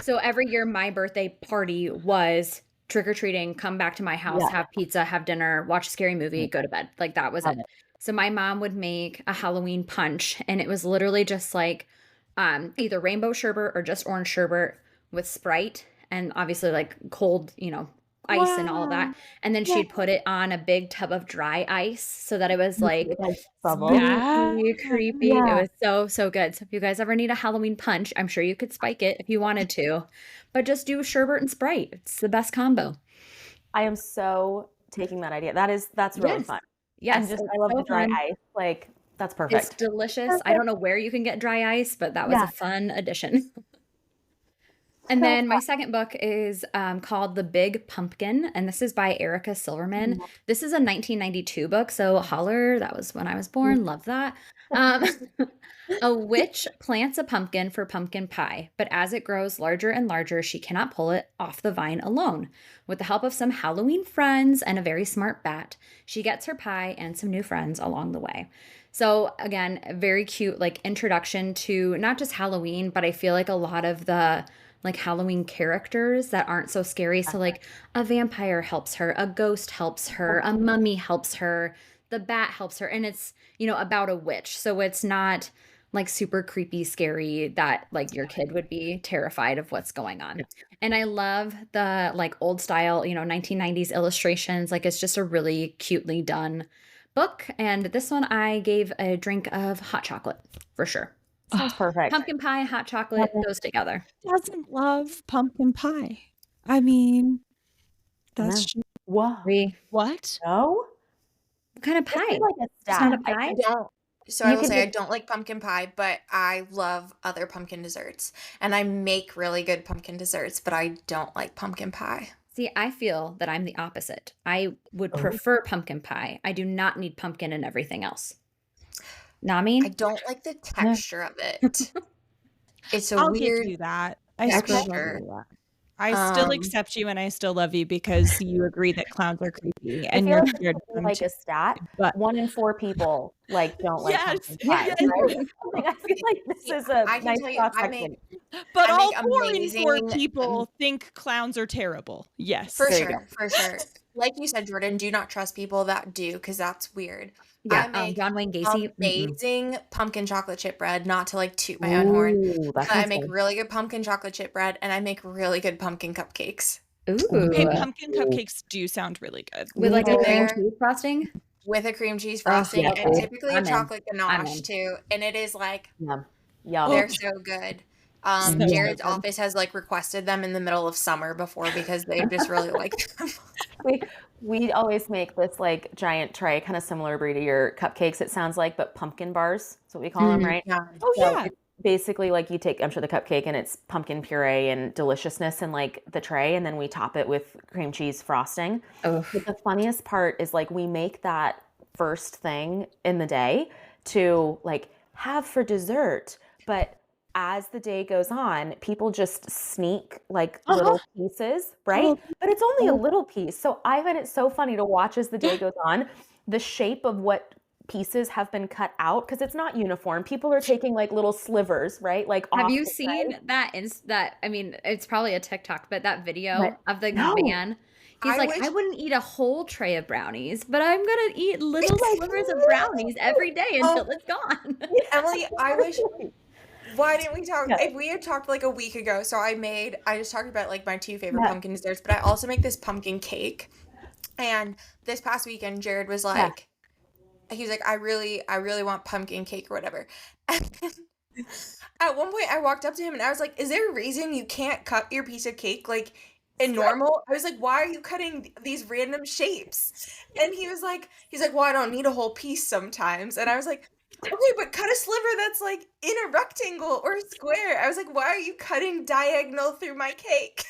Speaker 4: So every year my birthday party was trick-or-treating, come back to my house,
Speaker 3: Yeah.
Speaker 4: have pizza, have dinner, watch a scary movie, go to bed. Like that was
Speaker 3: Love
Speaker 4: it.
Speaker 3: it.
Speaker 4: So my mom would make a Halloween punch, and it was literally just like either rainbow sherbet or just orange sherbet with Sprite and obviously like cold, ice and all of that.
Speaker 2: Wow.
Speaker 4: And then
Speaker 3: Yeah.
Speaker 4: she'd put it on a big tub of dry ice so that it was like
Speaker 3: Like bubble.
Speaker 4: spooky, creepy. It
Speaker 3: Yeah.
Speaker 4: was so good. So if you guys ever need a Halloween punch, I'm sure you could spike it if you wanted to, but just do sherbet and Sprite. It's the best combo.
Speaker 3: I am so taking that idea. That's really
Speaker 4: Yes.
Speaker 3: fun.
Speaker 4: Yes,
Speaker 3: And just
Speaker 4: it's
Speaker 3: I love
Speaker 4: so
Speaker 3: the dry
Speaker 4: fun.
Speaker 3: ice. Like that's
Speaker 4: It's
Speaker 3: perfect.
Speaker 4: delicious. I don't know where you can get dry ice, but that was
Speaker 3: Yeah.
Speaker 4: a fun addition. And
Speaker 3: So
Speaker 4: then my
Speaker 3: fun.
Speaker 4: second book is called The Big Pumpkin, and this is by Erica Silverman. This is a 1992 book, so holler, that was when I was born. Love that. Um, a witch plants a pumpkin for pumpkin pie, but as it grows larger and larger, she cannot pull it off the vine alone. With the help of some Halloween friends and a very smart bat, she gets her pie and some new friends along the way. So again, a very cute like introduction to not just Halloween, but I feel like a lot of the like Halloween characters that aren't so scary. So like a vampire helps her, a ghost helps her, a mummy helps her, the bat helps her, and it's, about a witch. So it's not like super creepy, scary that like your kid would be terrified of what's going on. And I love the like old style, 1990s illustrations. Like it's just a really cutely done book. And this one I gave a drink of hot chocolate for sure.
Speaker 3: Sounds perfect.
Speaker 4: Pumpkin pie, hot chocolate, those together.
Speaker 2: Doesn't love pumpkin pie. I mean, that's just,
Speaker 3: Whoa.
Speaker 2: what?
Speaker 3: No?
Speaker 4: What kind of
Speaker 3: This
Speaker 4: pie?
Speaker 3: is like a
Speaker 4: It's not a
Speaker 3: stack.
Speaker 4: pie?
Speaker 1: I don't. So I
Speaker 3: You
Speaker 1: will
Speaker 3: could
Speaker 1: say I
Speaker 3: just-
Speaker 1: don't like pumpkin pie, but I love other pumpkin desserts. And I make really good pumpkin desserts, but I don't like pumpkin pie.
Speaker 4: See, I feel that I'm the opposite. I would prefer pumpkin pie. I do not need pumpkin and everything else. Know what I mean?
Speaker 1: I don't like the texture of it. It's a
Speaker 2: I'll
Speaker 1: weird
Speaker 2: give you that. I still love
Speaker 1: texture.
Speaker 2: you that. I still
Speaker 1: Um,
Speaker 2: accept you and I still love you because you agree that clowns are creepy
Speaker 3: I
Speaker 2: and
Speaker 3: feel
Speaker 2: you're
Speaker 3: like
Speaker 2: scared
Speaker 3: this
Speaker 2: of
Speaker 3: is
Speaker 2: them
Speaker 3: like
Speaker 2: too.
Speaker 3: a stat.
Speaker 2: But
Speaker 3: 1 in 4 people don't like
Speaker 2: yes,
Speaker 3: pumpkin pie.
Speaker 2: yes.
Speaker 3: Right? Like, I feel like this
Speaker 1: See,
Speaker 3: is a
Speaker 1: I can
Speaker 3: nice
Speaker 1: tell you,
Speaker 3: cross
Speaker 1: I
Speaker 3: section.
Speaker 1: make
Speaker 2: But
Speaker 1: I
Speaker 2: all
Speaker 1: make
Speaker 2: 4 in 4
Speaker 1: amazing
Speaker 2: people think clowns are terrible. Yes.
Speaker 1: for
Speaker 3: There you go.
Speaker 1: sure, for sure. Like you said, Jordan, do not trust people that do, because that's weird.
Speaker 4: Yeah,
Speaker 1: I make
Speaker 4: John Wayne Gacy.
Speaker 1: amazing pumpkin chocolate chip bread, not to like toot my own horn,
Speaker 3: Ooh, that
Speaker 1: but I
Speaker 3: sounds
Speaker 1: make
Speaker 3: good.
Speaker 1: really good pumpkin chocolate chip bread, and I make really good pumpkin cupcakes
Speaker 2: Okay,
Speaker 4: Ooh.
Speaker 2: pumpkin cupcakes do sound really good.
Speaker 4: With like a
Speaker 1: And
Speaker 4: cream
Speaker 1: they're
Speaker 4: cheese frosting?
Speaker 1: with a cream cheese
Speaker 4: Oh,
Speaker 1: frosting
Speaker 3: yeah,
Speaker 1: and
Speaker 3: okay.
Speaker 1: typically a
Speaker 4: I'm in.
Speaker 1: chocolate
Speaker 4: I'm
Speaker 1: ganache
Speaker 4: in.
Speaker 1: too. And it is like
Speaker 3: Yum. Yum.
Speaker 1: they're so good.
Speaker 2: So
Speaker 1: Jared's
Speaker 2: good.
Speaker 1: office has like requested them in the middle of summer before because they just really like them.
Speaker 3: We always make this like giant tray, kind of similar Brie, to your cupcakes, it sounds like, but pumpkin bars. That's what we call them, right?
Speaker 1: Yeah.
Speaker 2: Oh
Speaker 3: So
Speaker 2: yeah.
Speaker 3: it's basically like you take, I'm sure, the cupcake and it's pumpkin puree and deliciousness in like the tray, and then we top it with cream cheese frosting.
Speaker 4: Oh,
Speaker 3: But the funniest part is like we make that first thing in the day to like have for dessert, but as the day goes on, people just sneak like little pieces, right?
Speaker 2: Oh.
Speaker 3: But it's only a little piece. So I find it so funny to watch as the day goes on, the shape of what pieces have been cut out, because it's not uniform. People are taking like little slivers, right? Like
Speaker 4: have
Speaker 3: off
Speaker 4: you
Speaker 3: the
Speaker 4: seen
Speaker 3: tray.
Speaker 4: that? I mean, it's probably a TikTok, but that video
Speaker 3: What?
Speaker 4: of the
Speaker 3: No.
Speaker 4: man, he's
Speaker 1: I
Speaker 4: like,
Speaker 1: wish-
Speaker 4: I wouldn't eat a whole tray of brownies, but I'm gonna eat little
Speaker 3: like,
Speaker 4: slivers of brownies every day until it's gone.
Speaker 1: Emily, I wish Why didn't we talk?
Speaker 3: Yeah.
Speaker 1: If we had talked like a week ago, so I just talked about like my two favorite
Speaker 3: Yeah.
Speaker 1: pumpkin desserts, but I also make this pumpkin cake. And this past weekend, Jared was
Speaker 3: Yeah.
Speaker 1: like, he was like, I really want pumpkin cake or whatever. And at one point, I walked up to him and I was like, "Is there a reason you can't cut your piece of cake like in normal?" I was like, "Why are you cutting these random shapes?" And he's like, "Well, I don't need a whole piece sometimes." And I was like, "Okay, but cut a sliver that's like in a rectangle or a square." I was like, "Why are you cutting diagonal through my cake?"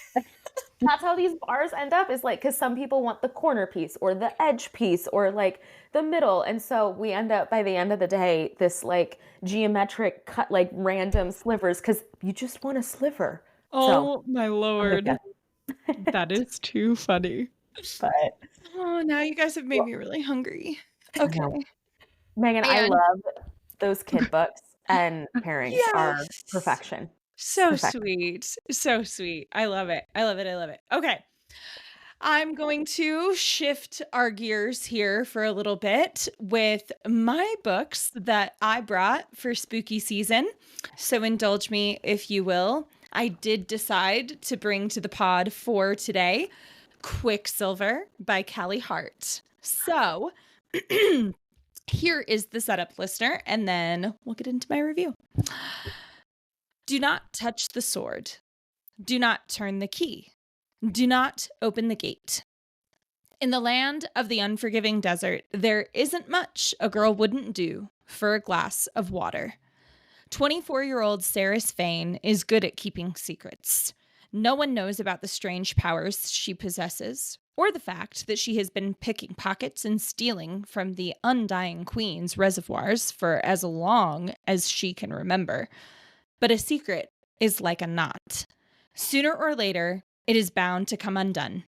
Speaker 3: That's how these bars end up, is like, because some people want the corner piece or the edge piece or like the middle. And so we end up, by the end of the day, this like geometric cut, like random slivers, because you just want a sliver.
Speaker 2: Oh my Lord.
Speaker 3: yeah.
Speaker 2: That is too funny.
Speaker 3: But
Speaker 2: Oh, now you guys have made me really hungry. Okay.
Speaker 3: Megan, I
Speaker 2: And-
Speaker 3: love those kid books, and pairings are
Speaker 1: Yes.
Speaker 3: perfection.
Speaker 2: So
Speaker 3: Perfection.
Speaker 2: sweet. So sweet. I love it. I love it. I love it. Okay. I'm going to shift our gears here for a little bit with my books that I brought for spooky season. So indulge me if you will. I did decide to bring to the pod for today Quicksilver by Callie Hart. So here is the setup, listener, and then we'll get into my review. Do not touch the sword. Do not turn the key. Do not open the gate. In the land of the unforgiving desert, there isn't much a girl wouldn't do for a glass of water. 24-year-old Saris Fane is good at keeping secrets. No one knows about the strange powers she possesses, or the fact that she has been picking pockets and stealing from the Undying Queen's reservoirs for as long as she can remember. But a secret is like a knot. Sooner or later, it is bound to come undone.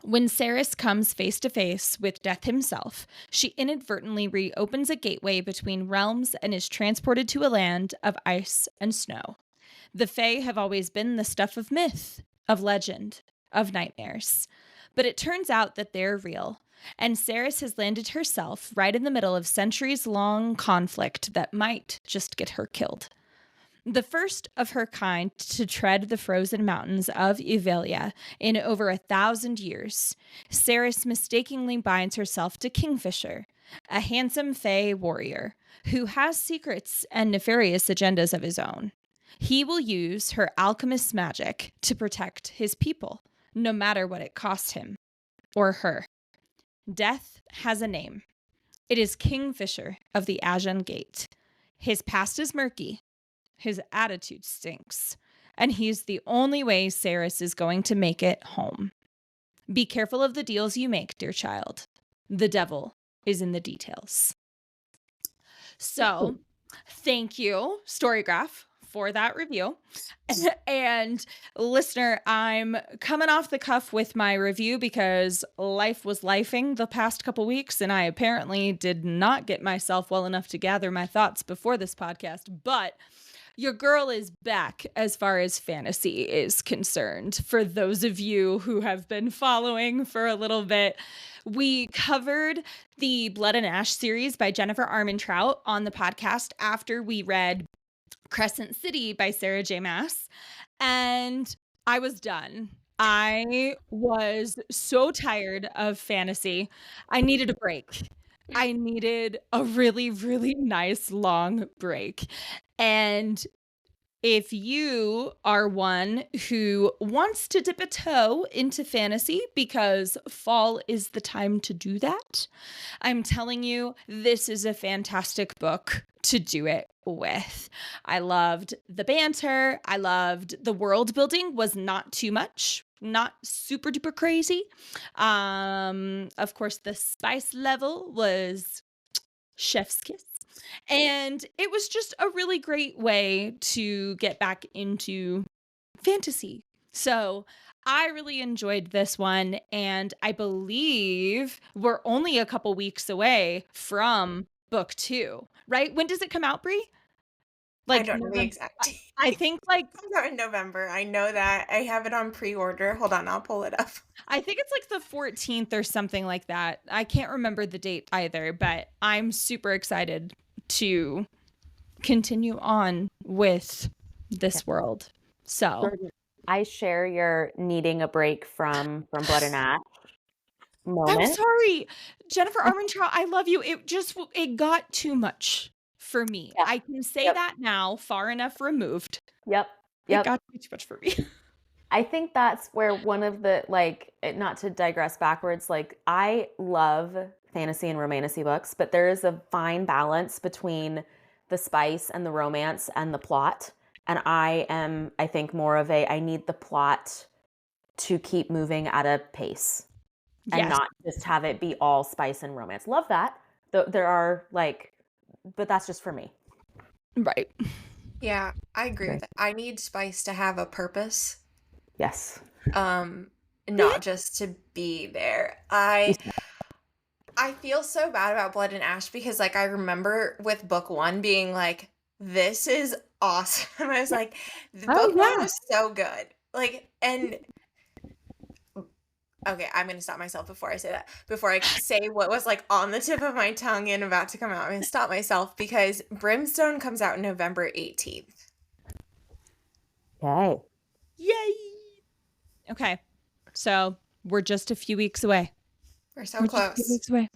Speaker 2: When Saris comes face to face with death himself, she inadvertently reopens a gateway between realms and is transported to a land of ice and snow. The Fae have always been the stuff of myth, of legend, of nightmares. But it turns out that they're real, and Saris has landed herself right in the middle of centuries-long conflict that might just get her killed. The first of her kind to tread the frozen mountains of Evelia in over 1,000 years, Saris mistakenly binds herself to Kingfisher, a handsome Fae warrior who has secrets and nefarious agendas of his own. He will use her alchemist's magic to protect his people, no matter what it costs him or her. Death has a name. It is Kingfisher of the Ajan Gate. His past is murky. His attitude stinks, and he's the only way Saris is going to make it home. Be careful of the deals you make, dear child. The devil is in the details. So, thank you, Storygraph, for that review. And listener, I'm coming off the cuff with my review because life was lifing the past couple weeks, and I apparently did not get myself well enough to gather my thoughts before this podcast, but your girl is back as far as fantasy is concerned. For those of you who have been following for a little bit, we covered the Blood and Ash series by Jennifer Armentrout on the podcast after we read Crescent City by Sarah J. Maas, and I was done. I was so tired of fantasy. I needed a break. I needed a really, really nice long break. And if you are one who wants to dip a toe into fantasy because fall is the time to do that, I'm telling you, this is a fantastic book to do it with. I loved the banter. I loved the world building was not too much, not super duper crazy. Of course, the spice level was chef's kiss. And it was just a really great way to get back into fantasy. So I really enjoyed this one. And I believe we're only a couple weeks away from book 2, right? When does it come out, Brie?
Speaker 1: I don't know the exact.
Speaker 3: I
Speaker 2: think like
Speaker 1: It comes out in November. I know that. I have it on pre-order. Hold on, I'll pull it up.
Speaker 2: I think it's like the 14th or something like that. I can't remember the date either, but I'm super excited to continue on with this world. So
Speaker 3: Jordan, I share your needing a break from Blood and Ash
Speaker 2: I'm
Speaker 3: moment.
Speaker 2: sorry, Jennifer Armentrout, I love you. It got too much for me.
Speaker 3: Yeah.
Speaker 2: I can say
Speaker 3: Yep.
Speaker 2: that now, far enough removed.
Speaker 3: Yep.
Speaker 2: It got too much for me.
Speaker 3: I think that's where one of the, like, not to digress backwards, like, I love fantasy and romantasy books, but there is a fine balance between the spice and the romance and the plot. And I think, more of I need the plot to keep moving at a pace and
Speaker 2: Yes.
Speaker 3: not just have it be all spice and romance. Love that. There are, like, but that's just for me.
Speaker 2: Right.
Speaker 1: Yeah, I agree
Speaker 3: Okay.
Speaker 1: with that. I need spice to have a purpose.
Speaker 3: Yes.
Speaker 1: Not just to be there. I feel so bad about Blood and Ash because, like, I remember with book 1 being like, this is awesome. I was like, book 1 was so good. Like, and okay, I'm gonna stop myself before I say that. Before I say what was like on the tip of my tongue and about to come out, I'm gonna stop myself because Brimstone comes out November 18th.
Speaker 3: Okay.
Speaker 2: Yay. Okay. So we're just a few weeks away.
Speaker 1: We're so
Speaker 2: We're just a few
Speaker 1: close.
Speaker 2: weeks away.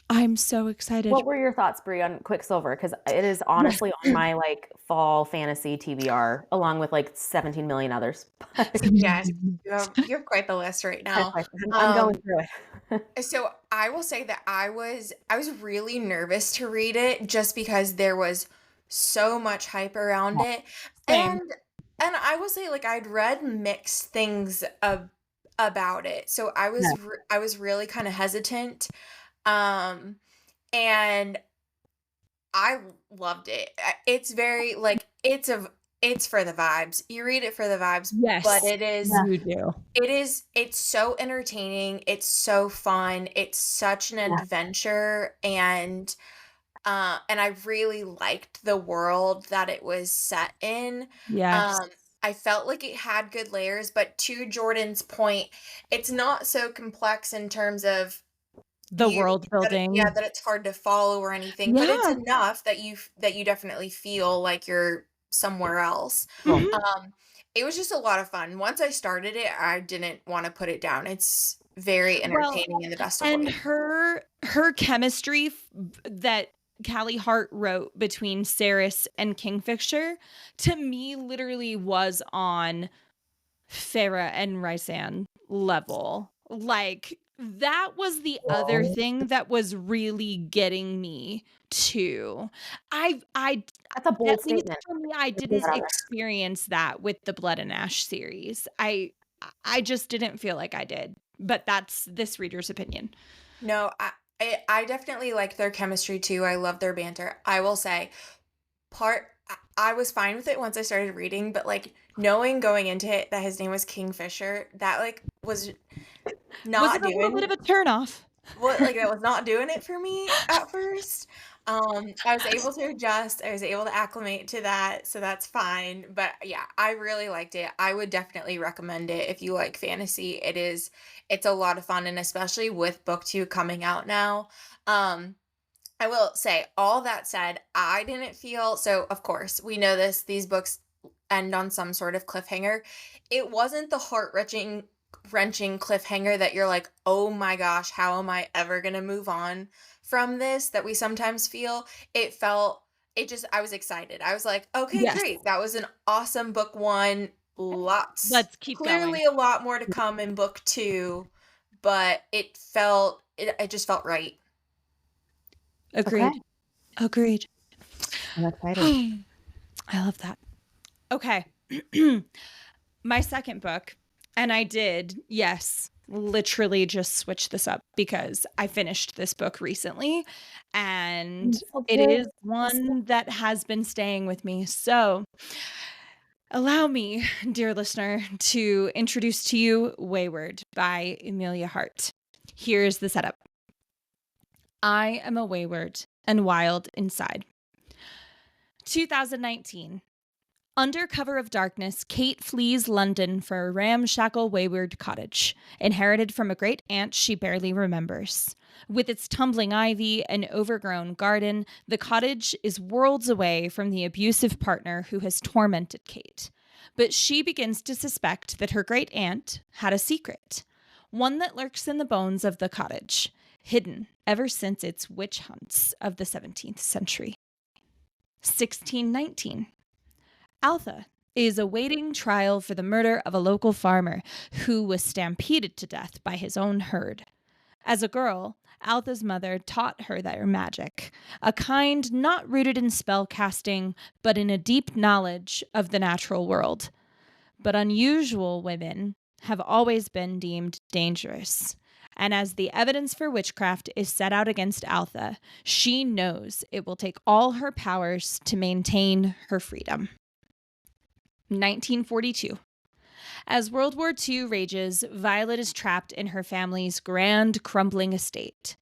Speaker 2: I'm so excited.
Speaker 3: What were your thoughts, Brie, on Quicksilver? Because it is honestly on my, like, fall fantasy TBR, along with like 17 million others.
Speaker 1: Yes, you have quite the list right now.
Speaker 3: I'm going through it.
Speaker 1: So I will say that I was really nervous to read it just because there was so much hype around it.
Speaker 2: Same.
Speaker 1: And I will say, like, I'd read mixed things about it. So I was really kind of hesitant. And I loved it. It's very, like, it's for the vibes. You read it for the vibes,
Speaker 2: Yes.
Speaker 1: but it is
Speaker 2: You do.
Speaker 1: it's so entertaining. It's so fun. It's such an adventure, and I really liked the world that it was set in.
Speaker 2: Yes.
Speaker 1: I felt like it had good layers, but to Jordan's point, it's not so complex in terms of
Speaker 2: The world building.
Speaker 1: that it's hard to follow or anything, but it's enough that you definitely feel like you're somewhere else. It was just a lot of fun. Once I started it, I didn't want to put it down. It's very entertaining in the best of ways.
Speaker 2: And her chemistry that Callie Hart wrote between Saris and Kingfisher, to me, literally was on Farah and Rysand level. Like, that was the other thing that was really getting me too.
Speaker 3: That's a bold
Speaker 2: At least
Speaker 3: statement.
Speaker 2: for me, I didn't experience that with the Blood and Ash series. I just didn't feel like I did. But that's this reader's opinion.
Speaker 1: No, I definitely like their chemistry too. I love their banter. I will say, I was fine with it once I started reading, but, like, knowing going into it that his name was Kingfisher, that, like, was not
Speaker 2: a little bit of a turnoff.
Speaker 1: That was not doing it for me at first. I was able to adjust. I was able to acclimate to that, so that's fine. But yeah, I really liked it. I would definitely recommend it if you like fantasy. It's a lot of fun, and especially with book 2 coming out now. I will say, all that said, I didn't feel so. Of course, we know these books end on some sort of cliffhanger. It wasn't the heart-wrenching cliffhanger that you're like, oh my gosh, how am I ever gonna move on from this, that we sometimes feel. I was excited. I was like, okay, great, that was an awesome book 1.
Speaker 2: Let's keep
Speaker 1: clearly
Speaker 2: going.
Speaker 1: A lot more to come in book 2, but it just felt right.
Speaker 2: Agreed. Agreed.
Speaker 3: I'm excited.
Speaker 2: I love that. Okay. My second book, and I did, yes, literally just switch this up because I finished this book recently, and it is one that has been staying with me. So allow me, dear listener, to introduce to you Wayward by Amelia Hart. Here's the setup. I am a wayward and wild inside. 2019. Under cover of darkness, Kate flees London for a ramshackle wayward cottage, inherited from a great aunt she barely remembers. With its tumbling ivy and overgrown garden, the cottage is worlds away from the abusive partner who has tormented Kate. But she begins to suspect that her great aunt had a secret, one that lurks in the bones of the cottage, hidden ever since its witch hunts of the 17th century. 1619. Altha is awaiting trial for the murder of a local farmer who was stampeded to death by his own herd. As a girl, Altha's mother taught her their magic, a kind not rooted in spell casting, but in a deep knowledge of the natural world. But unusual women have always been deemed dangerous. And as the evidence for witchcraft is set out against Altha, she knows it will take all her powers to maintain her freedom. 1942. As World War II rages, Violet is trapped in her family's grand, crumbling estate.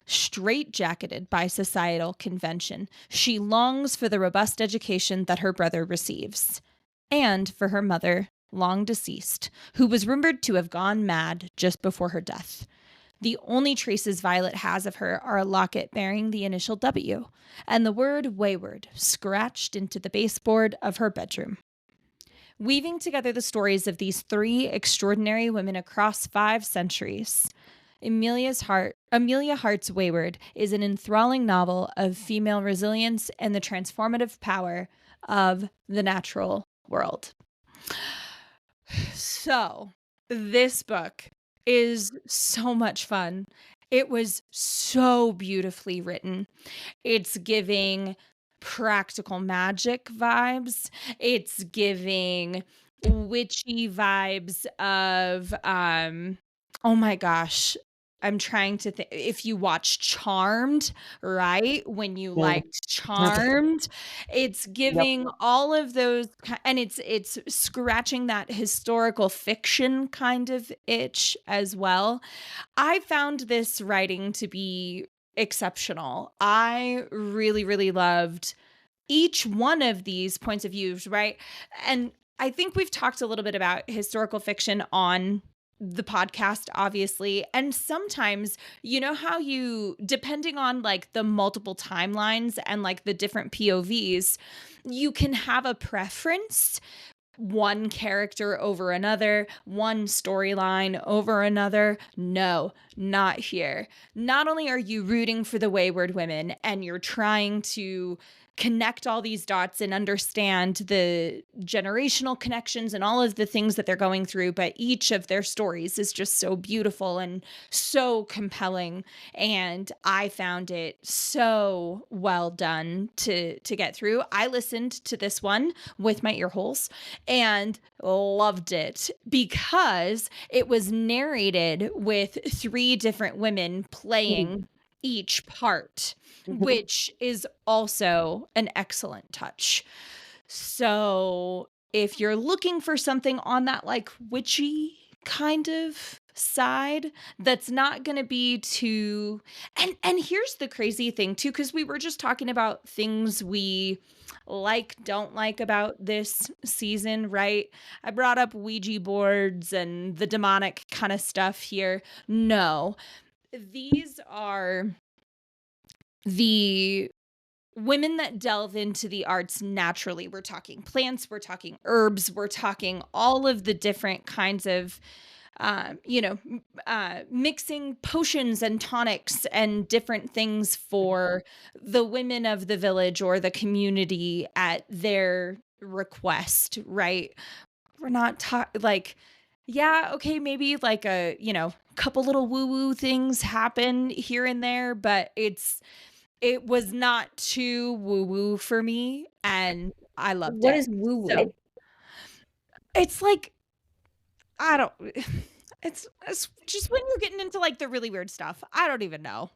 Speaker 2: Straitjacketed by societal convention, she longs for the robust education that her brother receives, and for her mother, long deceased, who was rumored to have gone mad just before her death. The only traces Violet has of her are a locket bearing the initial W and the word wayward scratched into the baseboard of her bedroom. Weaving together the stories of these three extraordinary women across 5 centuries, Amelia Hart's Wayward is an enthralling novel of female resilience and the transformative power of the natural world. So, this book is so much fun. It was so beautifully written. It's giving practical magic vibes. It's giving witchy vibes of oh my gosh. I'm trying to think. If you watch Charmed, right? When you liked Charmed, it's giving all of those, and it's scratching that historical fiction kind of itch as well. I found this writing to be exceptional. I really, really loved each one of these points of views, right? And I think we've talked a little bit about historical fiction on the podcast, obviously. And sometimes, you know how depending on like the multiple timelines and like the different POVs, you can have a preference, one character over another, one storyline over another. No, not here. Not only are you rooting for the wayward women and you're trying to connect all these dots and understand the generational connections and all of the things that they're going through, but each of their stories is just so beautiful and so compelling. And I found it so well done to get through. I listened to this one with my ear holes and loved it because it was narrated with 3 different women playing each part, which is also an excellent touch. So if you're looking for something on that like witchy kind of side that's not going to be too, and here's the crazy thing too, because we were just talking about things we don't like about this season, right? I brought up Ouija boards and the demonic kind of stuff here. No, these are the women that delve into the arts naturally. We're talking plants, we're talking herbs, we're talking all of the different kinds of, mixing potions and tonics and different things for the women of the village or the community at their request, right? We're not yeah, okay, maybe like a, couple little woo-woo things happen here and there, but it was not too woo-woo for me, and I loved
Speaker 4: What
Speaker 2: it.
Speaker 4: is woo-woo?
Speaker 2: So, it's like, I don't, it's just when you're getting into like the really weird stuff. I don't even know.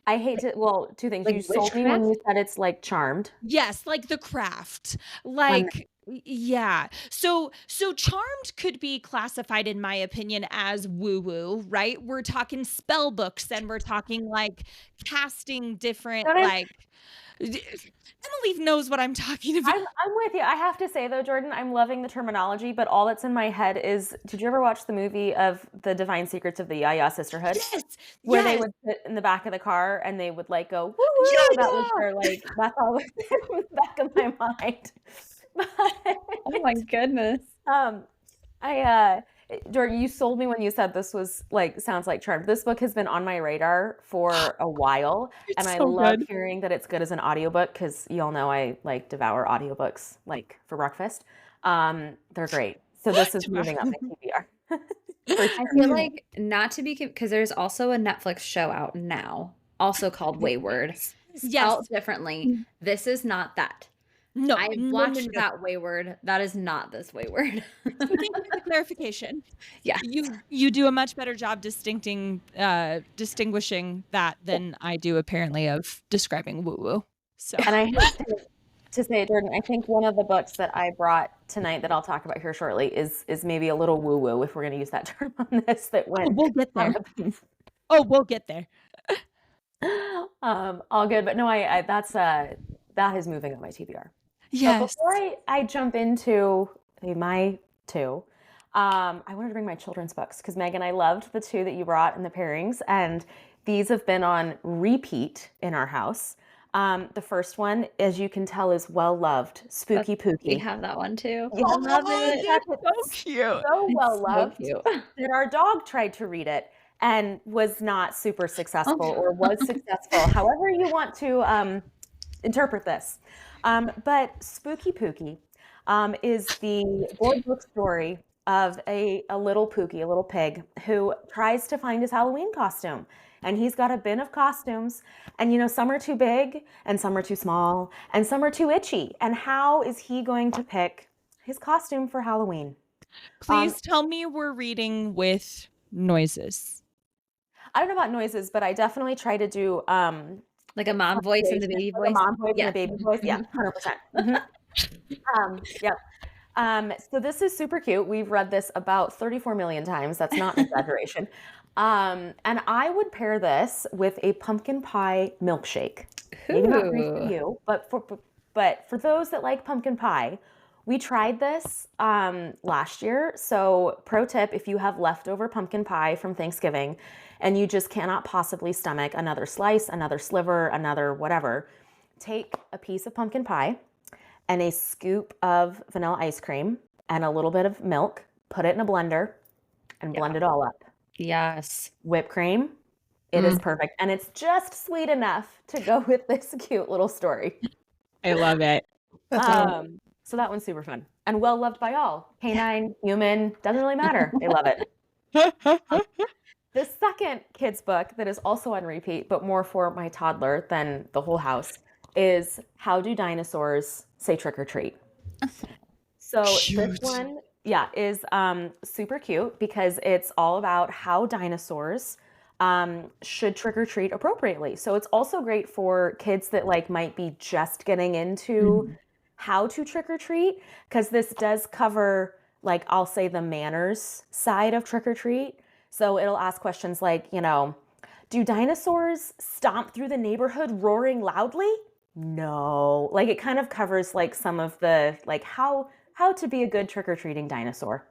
Speaker 3: I hate to, well, 2 things.
Speaker 4: Like
Speaker 3: You sold me when you said it's like Charmed.
Speaker 2: Yes, like the craft. Like, yeah. So Charmed could be classified, in my opinion, as woo-woo, right? We're talking spell books and we're talking like casting different, like Emily knows what I'm talking about.
Speaker 3: I'm with you. I have to say though, Jordan, I'm loving the terminology, but all that's in my head is, did you ever watch the movie of The Divine Secrets of the Yaya Sisterhood?
Speaker 2: Yes,
Speaker 3: Where they
Speaker 2: yes,
Speaker 3: would sit in the back of the car and they would like go, woo woo. That was
Speaker 2: yeah.
Speaker 3: their like, that's all was in the back of my mind.
Speaker 4: Oh my goodness.
Speaker 3: Jordan, you sold me when you said this was like, sounds like charm. This book has been on my radar for a while,
Speaker 2: It's
Speaker 3: and I
Speaker 2: so
Speaker 3: love
Speaker 2: good.
Speaker 3: hearing that it's good as an audiobook because you all know I like devour audiobooks like for breakfast. They're great. So this is moving up my TBR. For
Speaker 4: I
Speaker 3: sure.
Speaker 4: feel like not to be because there's also a Netflix show out now, also called Wayward, spelled differently. This is not that.
Speaker 2: No,
Speaker 4: I watched that Wayward. That is not this Wayward.
Speaker 2: So thank you for the clarification.
Speaker 4: Yeah.
Speaker 2: You do a much better job distinguishing that than I do apparently of describing woo woo. So
Speaker 3: And I hate to say it, Jordan, I think one of the books that I brought tonight that I'll talk about here shortly is maybe a little woo woo, if we're going to use that term on this, that went.
Speaker 2: we'll get there. We'll get there.
Speaker 3: All good, but no, I that's that is moving on my TBR.
Speaker 2: Yes.
Speaker 3: But before I jump into my two, I wanted to bring my children's books because Megan, I loved the two that you brought in the pairings, and these have been on repeat in our house. The first one, as you can tell, is well loved, Spooky Pooky.
Speaker 4: We have that one too.
Speaker 3: Yeah, I love it.
Speaker 2: It's so cute.
Speaker 3: So well loved
Speaker 4: So cute.
Speaker 3: that our dog tried to read it and was not super successful, or was successful, however you want to interpret this. But Spooky Pooky is the board book story of a little Pookie, a little pig, who tries to find his Halloween costume. And he's got a bin of costumes, and you know, some are too big, and some are too small, and some are too itchy. And how is he going to pick his costume for Halloween?
Speaker 2: Please tell me we're reading with noises.
Speaker 3: I don't know about noises, but I definitely try to do
Speaker 4: like a mom voice and the baby voice.
Speaker 3: A mom voice and a baby voice. Yeah, 100%. Yep. So this is super cute. We've read this about 34 million times. That's not an exaggeration. And I would pair this with a pumpkin pie milkshake. Maybe not great for you, but for those that like pumpkin pie, we tried this last year. So pro tip, if you have leftover pumpkin pie from Thanksgiving and you just cannot possibly stomach another slice, another sliver, another whatever, take a piece of pumpkin pie and a scoop of vanilla ice cream and a little bit of milk, put it in a blender and blend it all up.
Speaker 4: Yes.
Speaker 3: Whipped cream. It is perfect. And it's just sweet enough to go with this cute little story.
Speaker 2: I love it.
Speaker 3: So that one's super fun and well loved by all. Canine, human, doesn't really matter. They love it. The second kids book that is also on repeat, but more for my toddler than the whole house, is How Do Dinosaurs Say Trick or Treat? So this one, is super cute because it's all about how dinosaurs should trick or treat appropriately. So it's also great for kids that like might be just getting into how to trick or treat, because this does cover, like, I'll say the manners side of trick or treat. So it'll ask questions like, you know, do dinosaurs stomp through the neighborhood roaring loudly? No. Like, it kind of covers like some of the like how to be a good trick-or-treating dinosaur.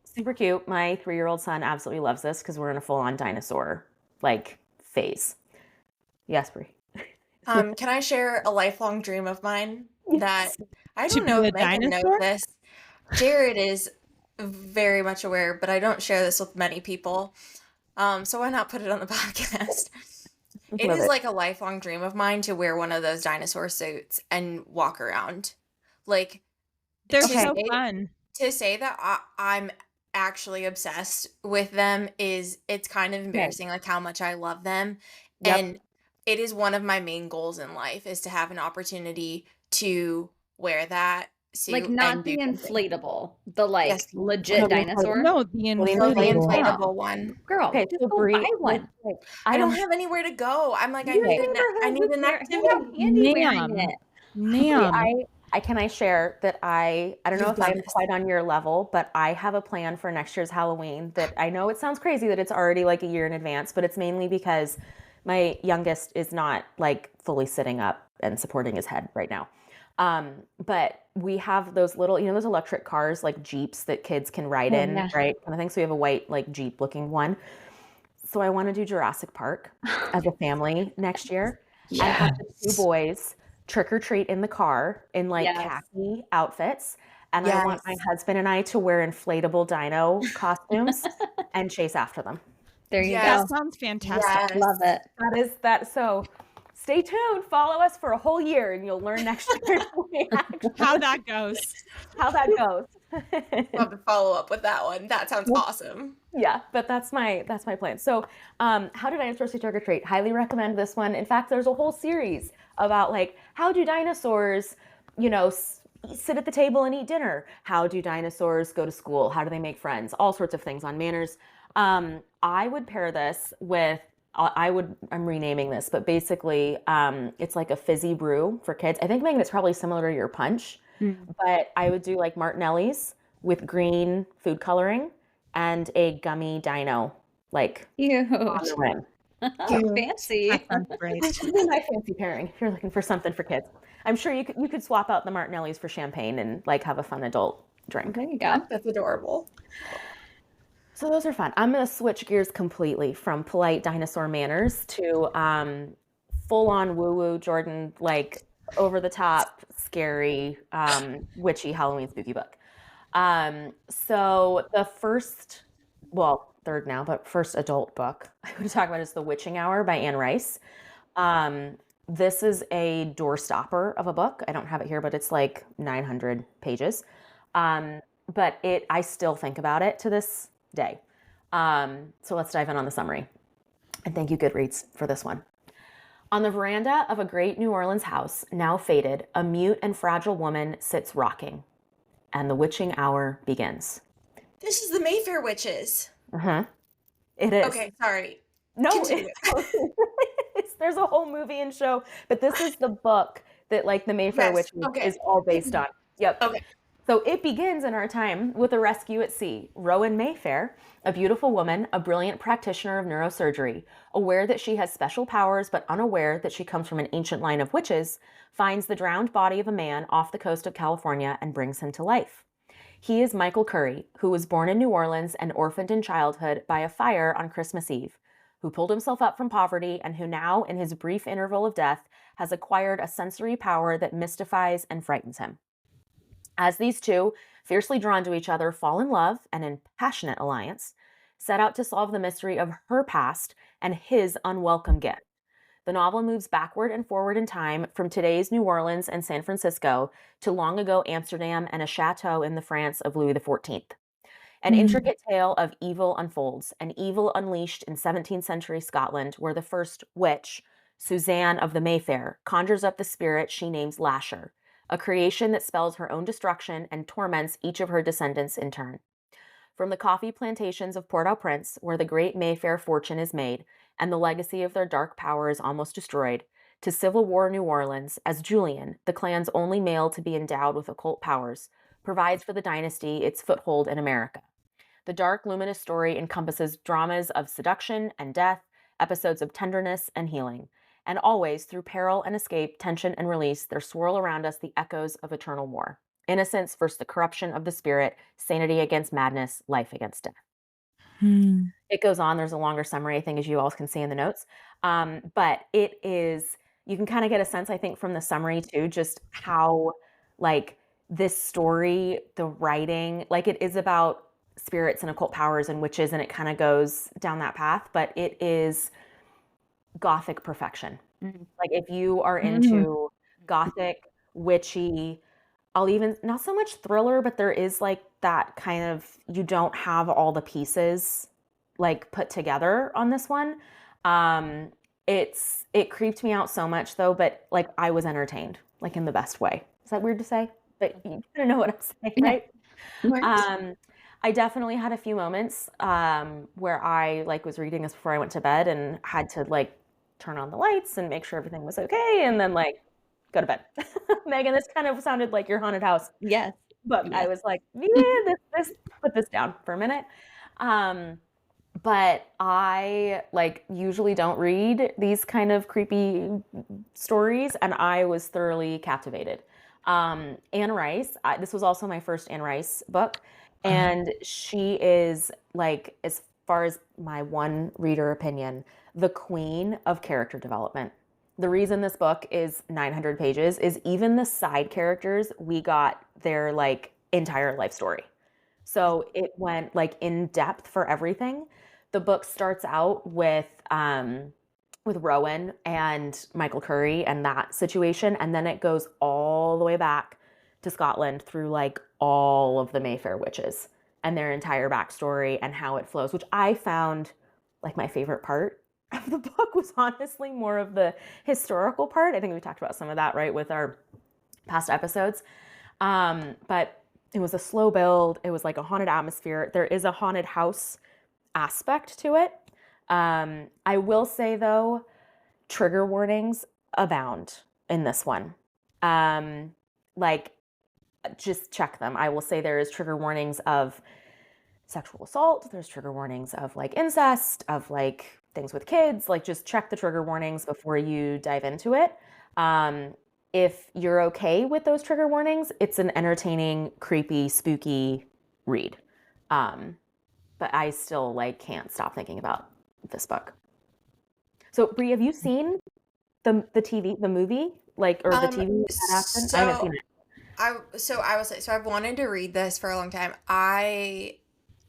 Speaker 3: Super cute. My 3-year-old son absolutely loves this because we're in a full-on dinosaur like phase. Yes, Brie.
Speaker 1: Can I share a lifelong dream of mine that I
Speaker 2: To
Speaker 1: don't know
Speaker 2: be
Speaker 1: if
Speaker 2: a
Speaker 1: Megan knows
Speaker 2: dinosaur?
Speaker 1: this. Jared is very much aware, but I don't share this with many people. So why not put it on the podcast? It
Speaker 3: Love
Speaker 1: is
Speaker 3: it.
Speaker 1: like a lifelong dream of mine to wear one of those dinosaur suits and walk around. Like,
Speaker 2: They're
Speaker 1: to
Speaker 2: so
Speaker 1: say-
Speaker 2: fun.
Speaker 1: to say that I'm actually obsessed with them it's kind of embarrassing, like how much I love them.
Speaker 3: Yep.
Speaker 1: And it is one of my main goals in life, is to have an opportunity to wear that suit.
Speaker 4: Like not
Speaker 1: and
Speaker 4: the
Speaker 1: do something.
Speaker 4: inflatable, the like
Speaker 1: Yes.
Speaker 4: legit
Speaker 3: No, the
Speaker 4: dinosaur.
Speaker 2: No, the
Speaker 1: The
Speaker 2: inflatable.
Speaker 1: inflatable one.
Speaker 4: Girl,
Speaker 3: Okay,
Speaker 4: just
Speaker 3: so
Speaker 4: go
Speaker 3: Brie,
Speaker 4: buy one.
Speaker 1: I don't have anywhere to go. I'm like, I
Speaker 4: Your
Speaker 1: need
Speaker 4: neighborhood
Speaker 1: an
Speaker 4: has
Speaker 1: activity.
Speaker 4: candy wearing
Speaker 2: Ma'am.
Speaker 4: it.
Speaker 2: Ma'am.
Speaker 3: Can I share that I don't know
Speaker 1: You've
Speaker 3: if I'm
Speaker 1: done this.
Speaker 3: quite on your level, but I have a plan for next year's Halloween that I know it sounds crazy that it's already like a year in advance, but it's mainly because My youngest is not like fully sitting up and supporting his head right now. But we have those little, those electric cars, like Jeeps that kids can ride
Speaker 4: Oh,
Speaker 3: in,
Speaker 4: yeah.
Speaker 3: right? And I think so we have a white, like Jeep looking one. So I want to do Jurassic Park as a family next year and have the two
Speaker 2: Yes.
Speaker 3: boys trick or treat in the car in like
Speaker 4: Yes.
Speaker 3: khaki outfits. And I want my
Speaker 1: Yes.
Speaker 3: husband and I to wear inflatable dino costumes and chase after them.
Speaker 4: There you
Speaker 1: Yes.
Speaker 2: That
Speaker 4: go.
Speaker 2: sounds fantastic.
Speaker 1: Yes.
Speaker 4: Love it.
Speaker 3: That is that. So stay tuned. Follow us for a whole year and you'll learn next year
Speaker 2: How that goes.
Speaker 3: how that goes.
Speaker 1: We'll have to follow up with that one. That sounds awesome.
Speaker 3: Yeah, but that's my plan. So, how do dinosaurs see trick or treat? Highly recommend this one. In fact, there's a whole series about like how do dinosaurs, sit at the table and eat dinner? How do dinosaurs go to school? How do they make friends? All sorts of things on manners. I would pair this with. I'm renaming this, but basically, it's like a fizzy brew for kids. I think, Megan, it's probably similar to your punch, but I would do like Martinelli's with green food coloring and a gummy dino, like
Speaker 4: Cute.
Speaker 3: on the rim.
Speaker 4: Fancy.
Speaker 2: That sounds great.
Speaker 3: This would be my fancy pairing if you're looking for something for kids. I'm sure you could swap out the Martinelli's for champagne and like have a fun adult drink.
Speaker 4: There you go.
Speaker 1: That's adorable.
Speaker 3: So those are fun. I'm going to switch gears completely from polite dinosaur manners to full on woo woo Jordan, like over the top, scary, witchy Halloween spooky book. So the third now, but first adult book I would talk about is The Witching Hour by Anne Rice. This is a doorstopper of a book. I don't have it here, but it's like 900 pages. But I still think about it to this day. So let's dive in on the summary. And thank you, Goodreads, for this one. On the veranda of a great New Orleans house, now faded, a mute and fragile woman sits rocking. And the witching hour begins.
Speaker 1: This is the Mayfair Witches.
Speaker 3: It is.
Speaker 1: Okay, sorry.
Speaker 3: No,
Speaker 1: Continue.
Speaker 3: there's a whole movie and show, but this is the book that like the Mayfair
Speaker 1: Yes,
Speaker 3: Witches
Speaker 1: okay.
Speaker 3: is all based on. Yep.
Speaker 1: Okay.
Speaker 3: So it begins in our time with a rescue at sea. Rowan Mayfair, a beautiful woman, a brilliant practitioner of neurosurgery, aware that she has special powers but unaware that she comes from an ancient line of witches, finds the drowned body of a man off the coast of California and brings him to life. He is Michael Curry, who was born in New Orleans and orphaned in childhood by a fire on Christmas Eve, who pulled himself up from poverty and who now, in his brief interval of death, has acquired a sensory power that mystifies and frightens him. As these two, fiercely drawn to each other, fall in love and in passionate alliance, set out to solve the mystery of her past and his unwelcome gift. The novel moves backward and forward in time from today's New Orleans and San Francisco to long ago Amsterdam and a chateau in the France of Louis XIV. An intricate tale of evil unfolds, an evil unleashed in 17th century Scotland, where the first witch, Suzanne of the Mayfair, conjures up the spirit she names Lasher, a creation that spells her own destruction and torments each of her descendants in turn. From the coffee plantations of Port-au-Prince, where the great Mayfair fortune is made, and the legacy of their dark power is almost destroyed, to Civil War New Orleans, as Julian, the clan's only male to be endowed with occult powers, provides for the dynasty its foothold in America. The dark, luminous story encompasses dramas of seduction and death, episodes of tenderness and healing, and always, through peril and escape, tension and release, there swirl around us the echoes of eternal war. Innocence versus the corruption of the spirit, sanity against madness, life against death. It goes on. There's a longer summary, I think, as you all can see in the notes. But it is, you can kind of get a sense, I think, from the summary too, just how like this story, the writing, like it is about spirits and occult powers and witches, and it kind of goes down that path, but it is Gothic perfection. Like if you are into Gothic, witchy, I'll even, not so much thriller, but there is like that kind of, you don't have all the pieces like put together on this one. It creeped me out so much though, but like I was entertained, like in the best way. Is that weird to say? But you kind of know what I'm saying, right? I definitely had a few moments where I like was reading this before I went to bed and had to like turn on the lights and make sure everything was okay, and then like go to bed. Megan, this kind of sounded like your haunted house.
Speaker 4: Yes.
Speaker 3: But
Speaker 4: Yes.
Speaker 3: I was like, yeah, this put this down for a minute. but I like usually don't read these kind of creepy stories, and I was thoroughly captivated. Anne Rice, this was also my first Anne Rice book, and she is like, as far as my one reader opinion, the queen of character development. The reason this book is 900 pages is even the side characters, we got their like entire life story. So it went like in depth for everything. The book starts out with Rowan and Michael Curry and that situation, and then it goes all the way back to Scotland through like all of the Mayfair witches and their entire backstory and how it flows, which I found like my favorite part of the book was honestly more of the historical part. I think we talked about some of that, right, with our past episodes. But it was a slow build. It was like a haunted atmosphere. There is a haunted house aspect to it. I will say though, trigger warnings abound in this one. Like, just check them. I will say there is trigger warnings of sexual assault. There's trigger warnings of like incest, of like things with kids. Like, just check the trigger warnings before you dive into it. If you're okay with those trigger warnings, it's an entertaining, creepy, spooky read. But I still like can't stop thinking about this book. So, Brie, have you seen the movie, like, or the TV adaptation? I haven't seen it.
Speaker 1: I've wanted to read this for a long time.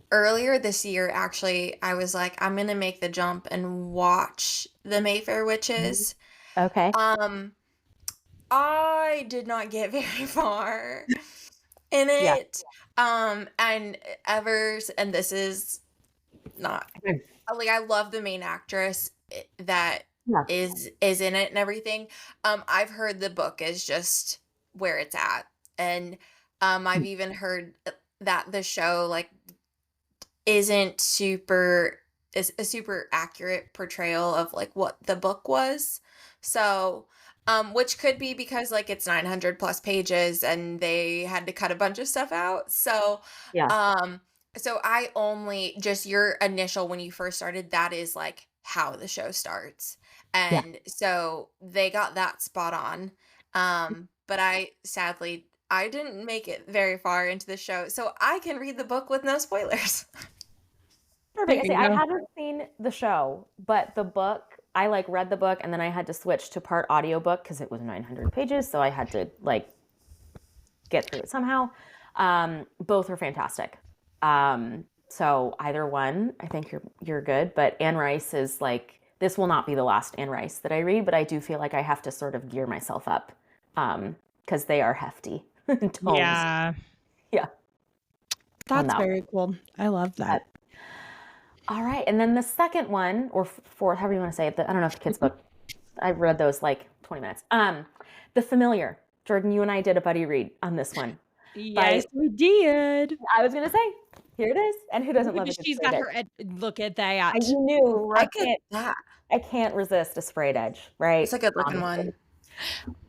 Speaker 1: Earlier this year, actually, I was like, I'm gonna make the jump and watch the Mayfair Witches.
Speaker 3: Okay.
Speaker 1: I did not get very far in
Speaker 3: Yeah.
Speaker 1: it. And this is not like, I love the main actress that
Speaker 3: Yeah.
Speaker 1: is in it and everything. I've heard the book is just where it's at, and I've even heard that the show like is a super accurate portrayal of like what the book was. So, which could be because like it's 900 plus pages and they had to cut a bunch of stuff out. So,
Speaker 3: Yeah.
Speaker 1: so I only just your initial when you first started, that is like how the show starts.
Speaker 3: Yeah.
Speaker 1: And so they got that spot on. But I didn't make it very far into the show, so I can read the book with no spoilers.
Speaker 3: Perfect. I haven't seen the show, but the book, I like read the book and then I had to switch to part audiobook because it was 900 pages, so I had to like get through it somehow. Both are fantastic. So either one, I think you're good. But Anne Rice is like, this will not be the last Anne Rice that I read, but I do feel like I have to sort of gear myself up because they are hefty tomes.
Speaker 2: Yeah.
Speaker 3: Yeah.
Speaker 2: That's very cool. I love that.
Speaker 3: All right. And then the second one, or fourth, however you want to say it, I don't know if the kids' book, I read those like 20 minutes. The Familiar. Jordan, you and I did a buddy read on this one.
Speaker 2: Yes, we did.
Speaker 3: I was going to say, here it is. And who doesn't love it?
Speaker 2: She's got her look at that.
Speaker 3: I knew, right?
Speaker 1: I
Speaker 3: can't resist a sprayed edge, right?
Speaker 1: It's a good looking one.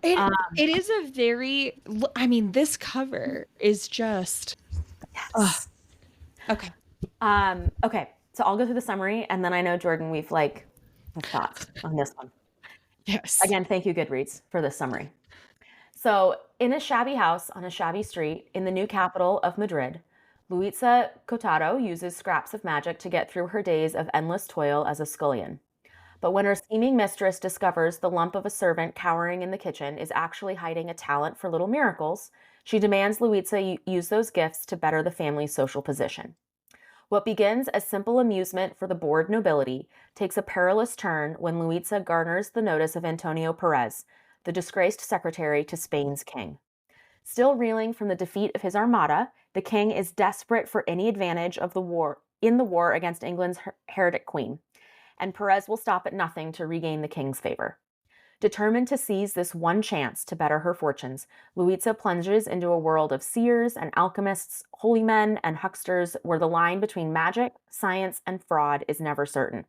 Speaker 2: It is a very, I mean, this cover is just,
Speaker 3: yes.
Speaker 2: Okay.
Speaker 3: Okay. So I'll go through the summary, and then I know, Jordan, we've thoughts on this one.
Speaker 2: Yes.
Speaker 3: Again, thank you, Goodreads, for this summary. So, in a shabby house on a shabby street in the new capital of Madrid, Luisa Cotaro uses scraps of magic to get through her days of endless toil as a scullion. But when her scheming mistress discovers the lump of a servant cowering in the kitchen is actually hiding a talent for little miracles, she demands Luisa use those gifts to better the family's social position. What begins as simple amusement for the bored nobility takes a perilous turn when Luisa garners the notice of Antonio Perez, the disgraced secretary to Spain's king. Still reeling from the defeat of his armada, the king is desperate for any advantage of the war against England's heretic queen, and Perez will stop at nothing to regain the king's favor. Determined to seize this one chance to better her fortunes, Luisa plunges into a world of seers and alchemists, holy men and hucksters, where the line between magic, science, and fraud is never certain.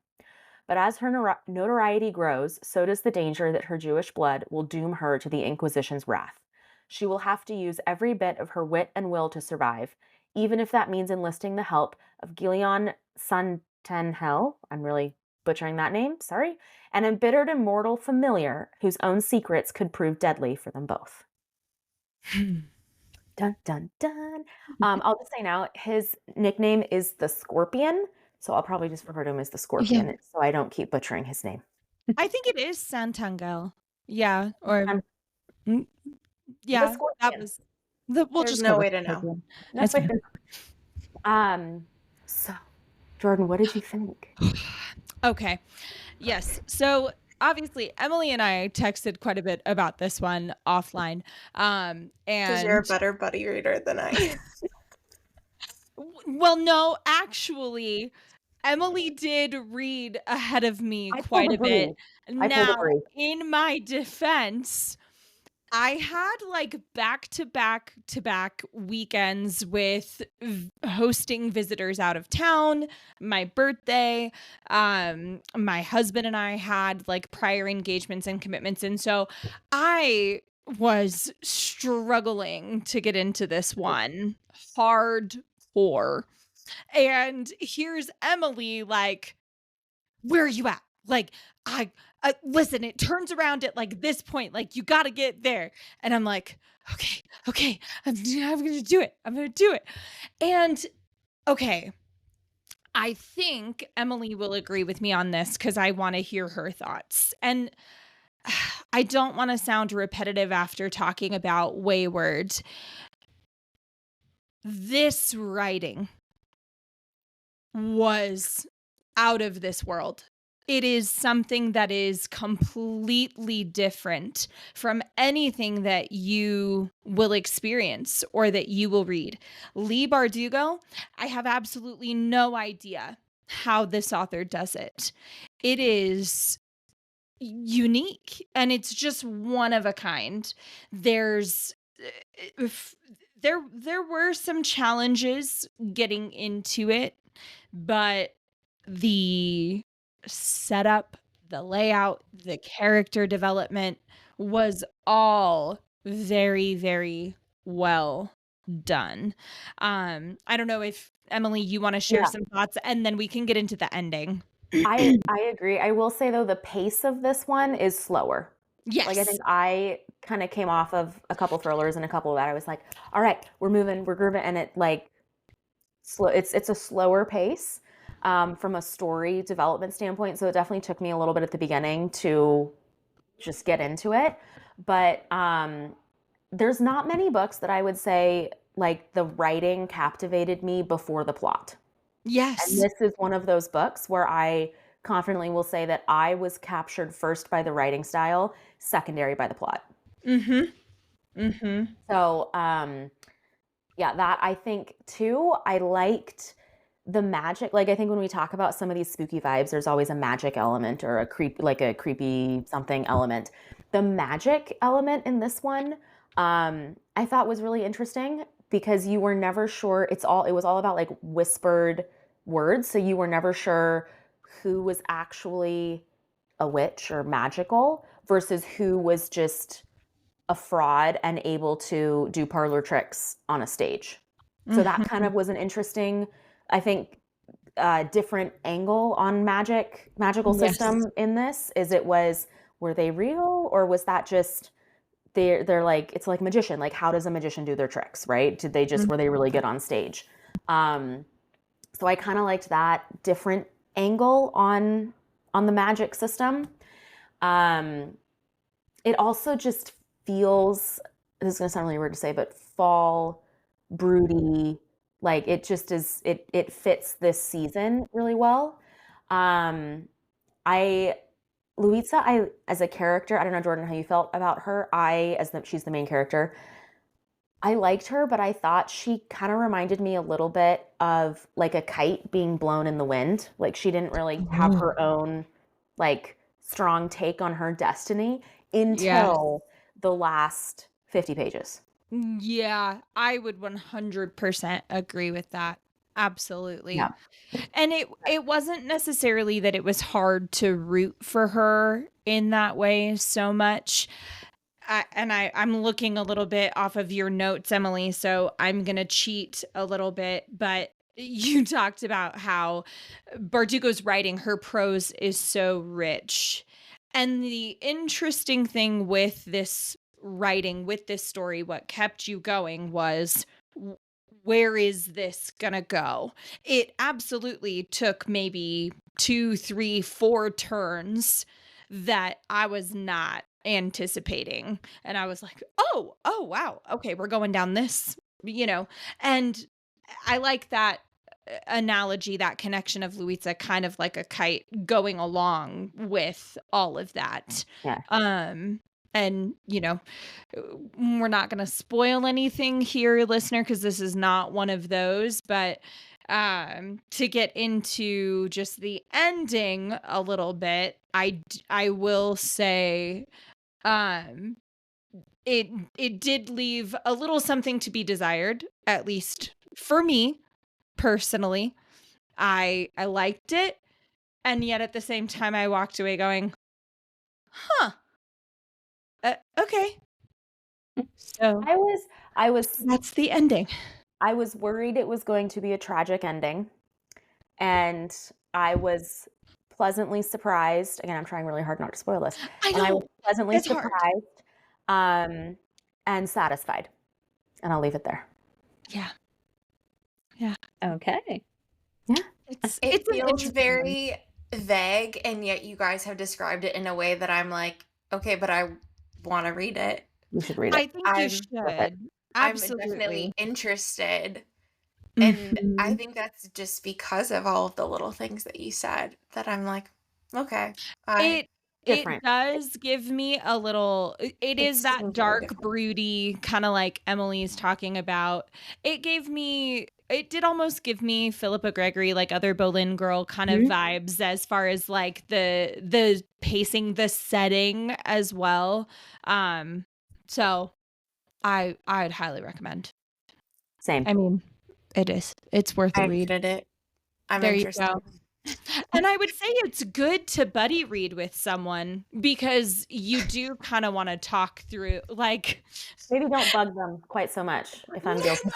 Speaker 3: But as her notoriety grows, so does the danger that her Jewish blood will doom her to the Inquisition's wrath. She will have to use every bit of her wit and will to survive, even if that means enlisting the help of Guillaume Hell, I'm really butchering that name, sorry, an embittered immortal familiar whose own secrets could prove deadly for them both. Dun, dun, dun. I'll just say now, his nickname is the Scorpion, so I'll probably just refer to him as the
Speaker 2: Yeah.
Speaker 3: Scorpion so I don't keep butchering his name.
Speaker 2: I think it is Santangel. Yeah, or
Speaker 3: Um,
Speaker 2: mm,
Speaker 3: the
Speaker 2: yeah, that
Speaker 3: Scorpion.
Speaker 2: was we'll
Speaker 1: There's
Speaker 2: just go
Speaker 1: no
Speaker 2: with
Speaker 1: way to know.
Speaker 2: Scorpion.
Speaker 3: No,
Speaker 2: It's fine.
Speaker 3: So, Jordan, what did you think?
Speaker 2: Okay. Yes. So obviously Emily and I texted quite a bit about this one offline.
Speaker 1: Because you're a
Speaker 2: And
Speaker 1: better buddy reader than I.
Speaker 2: well, no, actually, Emily did read ahead of me
Speaker 3: I
Speaker 2: quite
Speaker 3: pulled a
Speaker 2: a bit.
Speaker 3: Brie. I pulled a
Speaker 2: Now,
Speaker 3: Brie.
Speaker 2: in my defense, I had like back-to-back weekends with hosting visitors out of town, my birthday. My husband and I had like prior engagements and commitments. And so I was struggling to get into this one hardcore. And here's Emily like, where are you at? Like, I listen, it turns around at like this point, like you got to get there. And I'm like, okay, I'm going to do it. I'm going to do it. And okay, I think Emily will agree with me on this because I want to hear her thoughts. And I don't want to sound repetitive after talking about Wayward. This writing was out of this world. It is something that is completely different from anything that you will experience or that you will read. Lee Bardugo, I have absolutely no idea how this author does it. It is unique and it's just one of a kind. There's if there were some challenges getting into it, but the setup, the layout, the character development was all very, very well done. I don't know if Emily, you want to share
Speaker 3: Yeah.
Speaker 2: some thoughts and then we can get into the ending.
Speaker 3: I agree. I will say though, the pace of this one is slower. Like I
Speaker 2: Yes.
Speaker 3: think I kind of came off of a couple thrillers and a couple of that. I was like, all right, we're moving, we're grooving, and it like slow. It's a slower pace from a story development standpoint. So it definitely took me a little bit at the beginning to just get into it. But there's not many books that I would say like the writing captivated me before the plot. And
Speaker 2: Yes.
Speaker 3: this is one of those books where I confidently will say that I was captured first by the writing style, secondary by the plot. So, yeah, that I think too. I liked the magic. Like I think when we talk about some of these spooky vibes, there's always a magic element or a creepy something element. The magic element in this one, I thought was really interesting because you were never sure. It was all about like whispered words, so you were never sure who was actually a witch or magical versus who was just a fraud and able to do parlor tricks on a stage. So that kind of was an interesting, I think, different angle on magical system in this. Were they real or was that just they're like it's like magician, like how does a magician do their tricks, right? Did they just were they really good on stage? So I kind of liked that different angle on the magic system. It also just feels, this is going to sound really weird to say, but fall, broody, like it just is, it fits this season really well. I, Luisa, as a character, I don't know, Jordan, how you felt about her. She's the main character. I liked her, but I thought she kind of reminded me a little bit of like a kite being blown in the wind. Like she didn't really have her own like strong take on her destiny until the last 50 pages.
Speaker 2: Yeah, I would 100% agree with that. Absolutely.
Speaker 3: Yeah.
Speaker 2: And it wasn't necessarily that it was hard to root for her in that way so much. I'm looking a little bit off of your notes, Emily, so I'm going to cheat a little bit, but you talked about how Bardugo's writing, her prose is so rich. And the interesting thing with this writing, with this story, what kept you going was where is this gonna go? It absolutely took maybe 2, 3, 4 turns that I was not anticipating. And I was like, oh, wow. Okay, we're going down this, you know. And I like that analogy, that connection of Louisa kind of like a kite going along with all of that.
Speaker 3: Yeah.
Speaker 2: And we're not going to spoil anything here, listener, because this is not one of those, but to get into just the ending a little bit, I will say it did leave a little something to be desired, at least for me personally. I liked it, and yet at the same time I walked away going, huh, okay. So
Speaker 3: I was
Speaker 2: that's the ending.
Speaker 3: I was worried it was going to be a tragic ending, and I was pleasantly surprised. Again, I'm trying really hard not to spoil this.
Speaker 2: I
Speaker 3: And I was
Speaker 2: know,
Speaker 3: pleasantly
Speaker 2: it's hard.
Speaker 3: surprised, and satisfied. And I'll leave it there.
Speaker 2: Yeah.
Speaker 4: Okay.
Speaker 2: It's
Speaker 1: It
Speaker 2: an
Speaker 1: feels
Speaker 2: interesting one.
Speaker 1: very vague, and yet you guys have described it in a way that I'm like, okay, but I want to read it.
Speaker 3: You should read it.
Speaker 2: I think you
Speaker 1: I'm-
Speaker 2: should.
Speaker 1: I'm
Speaker 2: Absolutely.
Speaker 1: definitely interested. And I
Speaker 2: Mhm.
Speaker 1: think that's just because of all of the little things that you said that I'm like, okay.
Speaker 2: It
Speaker 3: Different.
Speaker 2: does give me a little, it is
Speaker 1: It's
Speaker 2: that
Speaker 1: very
Speaker 2: dark,
Speaker 1: different.
Speaker 2: broody, kind of like Emily's talking about. It did almost give me Philippa Gregory, like other Boleyn girl kind of vibes, as far as like the pacing, the setting as well. So I'd highly recommend.
Speaker 3: Same.
Speaker 2: I mean, it's worth
Speaker 1: I
Speaker 2: a read.
Speaker 1: read it. I'm
Speaker 2: There you
Speaker 1: interested.
Speaker 2: go. And I would say it's good to buddy read with someone, because you do kind of want to talk through, like,
Speaker 3: Maybe don't bug them quite so much if I'm guilty.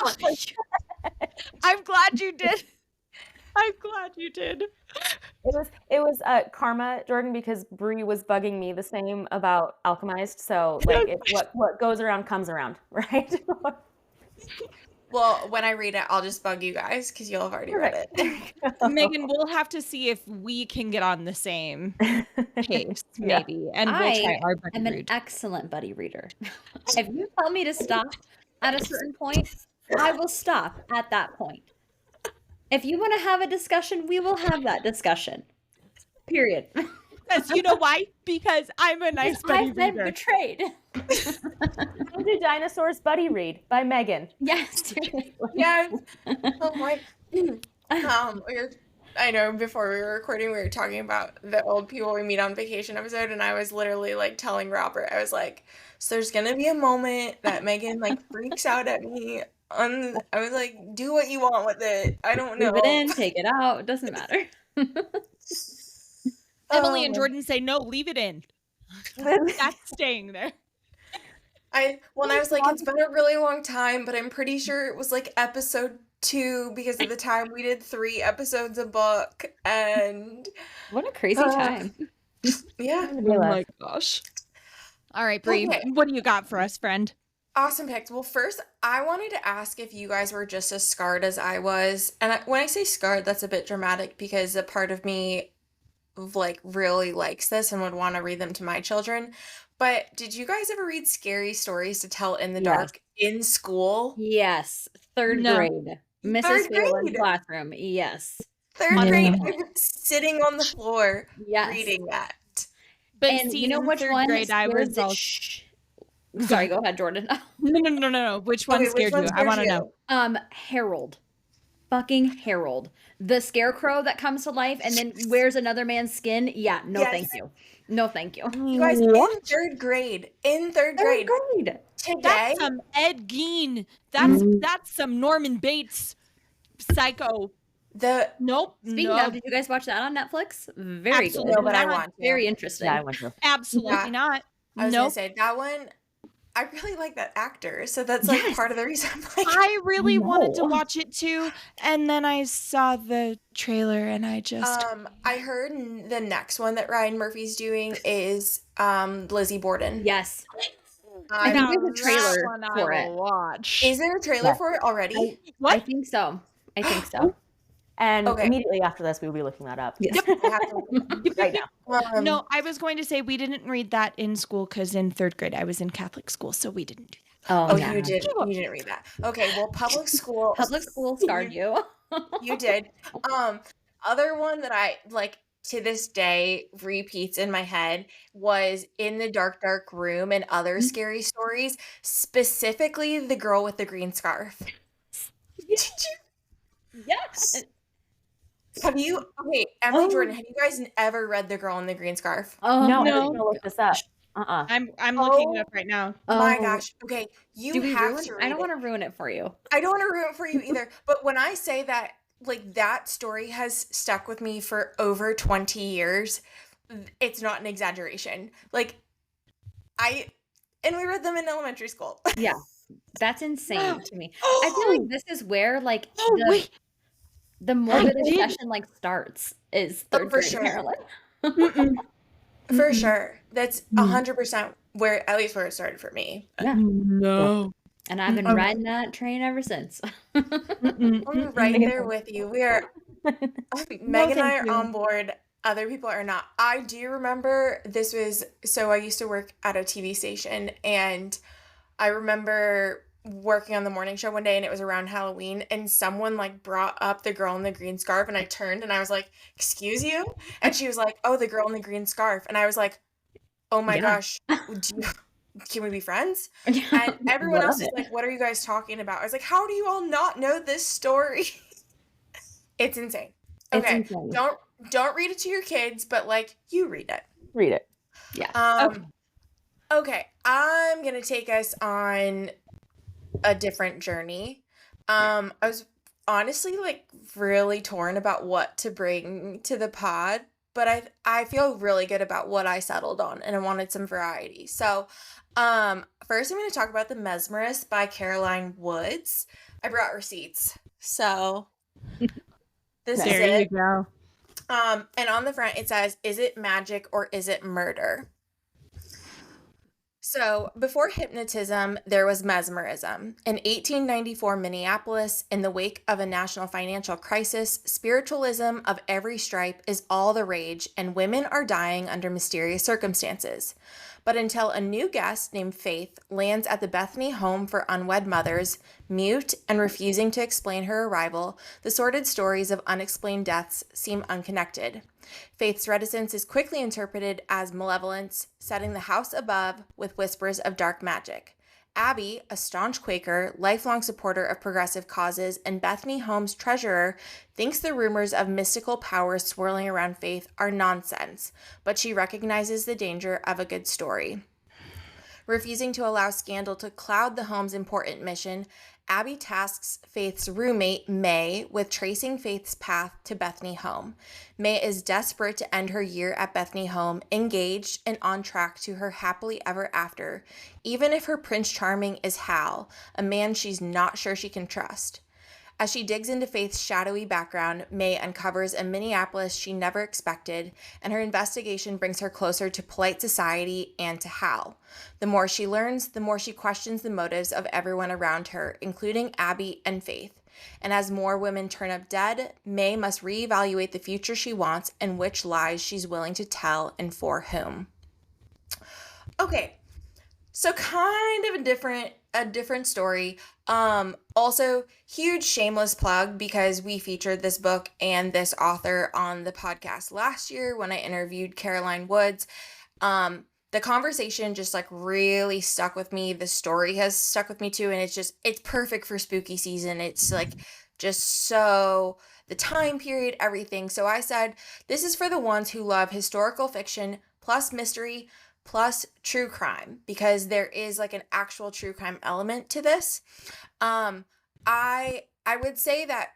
Speaker 2: I'm glad you did. I'm glad you did.
Speaker 3: It was karma, Jordan, because Bree was bugging me the same about Alchemized. So like what goes around comes around, right?
Speaker 1: Well, when I read it, I'll just bug you guys because you'll have already read it.
Speaker 2: Megan, we'll have to see if we can get on the same pace,
Speaker 3: Yeah.
Speaker 2: maybe, and we'll try our buddy
Speaker 4: I'm an
Speaker 2: read.
Speaker 4: excellent buddy reader. If you tell me to stop at a certain point, I will stop at that point. If you want to have a discussion, we will have that discussion. Period.
Speaker 2: Because you know why? Because I'm a nice buddy
Speaker 4: I've been
Speaker 2: reader.
Speaker 4: betrayed.
Speaker 3: Into Dinosaurs Buddy Read by Megan.
Speaker 4: Yes, seriously.
Speaker 1: Yeah. Oh my. I know before we were recording, we were talking about the old people we meet on vacation episode, and I was literally like telling Robert, I was like, so there's gonna be a moment that Megan like freaks out at me. I was like, do what you want with it. I don't know.
Speaker 4: Leave it in, take it out. It doesn't matter.
Speaker 2: Emily and Jordan say, no, leave it in. That's staying there.
Speaker 1: I was like, it's been a really long time, but I'm pretty sure it was like episode 2 because at the time we did 3 episodes a book, and
Speaker 4: What a crazy time.
Speaker 1: yeah.
Speaker 2: Oh my gosh. All right, Bree,
Speaker 1: Okay.
Speaker 2: what do you got for us, friend?
Speaker 1: Awesome picks. Well, first, I wanted to ask if you guys were just as scarred as I was. And when I say scarred, that's a bit dramatic because a part of me like really likes this and would want to read them to my children. But did you guys ever read scary stories to tell in the
Speaker 3: Yes.
Speaker 1: dark in school?
Speaker 4: Yes. Third
Speaker 2: No.
Speaker 4: grade. Mrs.
Speaker 1: Third
Speaker 4: Phelan's
Speaker 1: grade.
Speaker 4: classroom. Yes.
Speaker 1: Third
Speaker 2: Yeah.
Speaker 1: grade, I was sitting on the floor
Speaker 4: Yes.
Speaker 1: reading that.
Speaker 2: But
Speaker 4: And
Speaker 2: see,
Speaker 4: you know
Speaker 2: in
Speaker 4: which
Speaker 2: third
Speaker 4: one
Speaker 2: grade, I
Speaker 4: scared
Speaker 2: was
Speaker 4: the
Speaker 2: all...
Speaker 4: Sorry, go ahead, Jordan.
Speaker 2: No. Which one
Speaker 1: Okay, which
Speaker 2: scared
Speaker 1: one
Speaker 2: you? I
Speaker 1: scared
Speaker 2: want to
Speaker 1: you?
Speaker 2: know.
Speaker 4: Harold. Fucking Harold. The scarecrow that comes to life and then wears another man's skin. Yeah, no
Speaker 1: Yes.
Speaker 4: thank you. No thank you.
Speaker 1: You guys, in third grade.
Speaker 4: Third grade.
Speaker 1: Today,
Speaker 2: That's some Ed Gein. That's some Norman Bates psycho. Nope.
Speaker 4: Speaking
Speaker 2: no.
Speaker 4: of, did you guys watch that on Netflix? Very
Speaker 2: Absolutely
Speaker 4: good.
Speaker 1: No, but I
Speaker 2: not.
Speaker 1: want to.
Speaker 4: Very interesting.
Speaker 3: Yeah, I went to.
Speaker 2: Absolutely
Speaker 1: Yeah.
Speaker 2: not.
Speaker 1: I was gonna
Speaker 2: Nope.
Speaker 1: say that one I really like that actor, so that's like
Speaker 4: Yes.
Speaker 1: part of the reason I'm like,
Speaker 2: I really wanted to
Speaker 4: know.
Speaker 2: watch it too, and then I saw the trailer and I just
Speaker 1: I heard the next one that Ryan Murphy's doing is Lizzie Borden.
Speaker 4: Yes. I
Speaker 1: I'm
Speaker 4: think
Speaker 2: now
Speaker 4: there's a
Speaker 2: that
Speaker 4: trailer
Speaker 2: one I
Speaker 4: for it.
Speaker 2: will watch.
Speaker 1: Is there a trailer
Speaker 3: Yes.
Speaker 1: for it already?
Speaker 4: I
Speaker 2: What?
Speaker 4: think so. I think so.
Speaker 3: And
Speaker 1: Okay.
Speaker 3: immediately after this, we will be looking that up.
Speaker 4: Yes.
Speaker 1: I have to look it
Speaker 3: Right now.
Speaker 1: up.
Speaker 2: No, I was going to say we didn't read that in school because in 3rd grade I was in Catholic school, so we didn't do
Speaker 4: Oh,
Speaker 1: Oh,
Speaker 4: yeah.
Speaker 1: you didn't read that. Okay, well, public school
Speaker 4: Public school scarred you.
Speaker 1: you did. Other one that I like to this day repeats in my head was In the Dark Dark Room and Other Scary Stories, specifically the girl with the green scarf. Did you
Speaker 4: Yes.
Speaker 1: have you okay, Emily
Speaker 4: Oh.
Speaker 1: Jordan, have you guys ever read The Girl in the Green Scarf?
Speaker 4: Oh,
Speaker 3: No, I
Speaker 2: No.
Speaker 3: was gonna look this up.
Speaker 2: I'm looking it up right now.
Speaker 1: My
Speaker 4: Oh.
Speaker 1: gosh. Okay, you
Speaker 4: Do we
Speaker 1: have
Speaker 4: ruin?
Speaker 1: to
Speaker 4: I
Speaker 1: read
Speaker 4: don't
Speaker 1: it.
Speaker 4: want to ruin it for you.
Speaker 1: I don't want to ruin it for you either. But when I say that, like, that story has stuck with me for over 20 years, it's not an exaggeration. Like, and we read them in elementary school.
Speaker 4: Yeah. That's insane to me. I feel like this is where like
Speaker 2: Oh, wait.
Speaker 4: the morbid
Speaker 2: did.
Speaker 4: obsession like starts is
Speaker 1: Oh,
Speaker 4: 3rd
Speaker 1: for
Speaker 4: grade
Speaker 1: sure.
Speaker 4: Carolyn.
Speaker 2: Mm-mm.
Speaker 1: For
Speaker 2: Mm-mm.
Speaker 1: sure. That's 100% where, at least where it started for me.
Speaker 4: Yeah.
Speaker 2: No.
Speaker 4: And I've been
Speaker 2: Mm-mm.
Speaker 4: riding that train ever since.
Speaker 2: Mm-mm.
Speaker 1: I'm right there with you. We are, Meg and I
Speaker 2: thank
Speaker 1: are
Speaker 2: you.
Speaker 1: on board. Other people are not. I do remember so I used to work at a TV station, and I remember working on the morning show one day, and it was around Halloween, and someone like brought up the girl in the green scarf, and I turned and I was like, "Excuse you?" And she was like, "Oh, the girl in the green scarf." And I was like, "Oh my
Speaker 4: Yeah.
Speaker 1: gosh, can we be friends?" And everyone
Speaker 3: Love
Speaker 1: else is
Speaker 3: it.
Speaker 1: like, "What are you guys talking about?" I was like, "How do you all not know this story?" It's insane.
Speaker 4: It's
Speaker 1: Okay,
Speaker 4: insane.
Speaker 1: don't read it to your kids, but like you read it.
Speaker 3: Read it.
Speaker 4: Yeah.
Speaker 1: Okay, I'm gonna take us on a different journey. I was honestly like really torn about what to bring to the pod, but I feel really good about what I settled on, and I wanted some variety. So, first I'm gonna talk about The Mesmerist by Caroline Woods. I brought receipts, so this is
Speaker 2: There you
Speaker 1: it.
Speaker 2: go.
Speaker 1: And on the front it says, "Is it magic or is it murder?" So, before hypnotism, there was mesmerism. In 1894 Minneapolis, in the wake of a national financial crisis, spiritualism of every stripe is all the rage, and women are dying under mysterious circumstances. But until a new guest named Faith lands at the Bethany home for unwed mothers, mute and refusing to explain her arrival, the sordid stories of unexplained deaths seem unconnected. Faith's reticence is quickly interpreted as malevolence, setting the house above with whispers of dark magic. Abby, a staunch Quaker, lifelong supporter of progressive causes, and Bethany Home's treasurer, thinks the rumors of mystical powers swirling around Faith are nonsense, but she recognizes the danger of a good story. Refusing to allow scandal to cloud the home's important mission, Abby tasks Faith's roommate, May, with tracing Faith's path to Bethany Home. May is desperate to end her year at Bethany Home, engaged and on track to her happily ever after, even if her Prince Charming is Hal, a man she's not sure she can trust. As she digs into Faith's shadowy background, May uncovers a Minneapolis she never expected, and her investigation brings her closer to polite society and to Hal. The more she learns, the more she questions the motives of everyone around her, including Abby and Faith. And as more women turn up dead, May must reevaluate the future she wants and which lies she's willing to tell and for whom. Okay, so kind of a different story. Also huge shameless plug because we featured this book and this author on the podcast last year when I interviewed Caroline Woods. The conversation just like really stuck with me. The story has stuck with me too, and it's perfect for spooky season. It's like just so the time period, everything. So I said, this is for the ones who love historical fiction plus mystery plus true crime, because there is like an actual true crime element to this. I would say that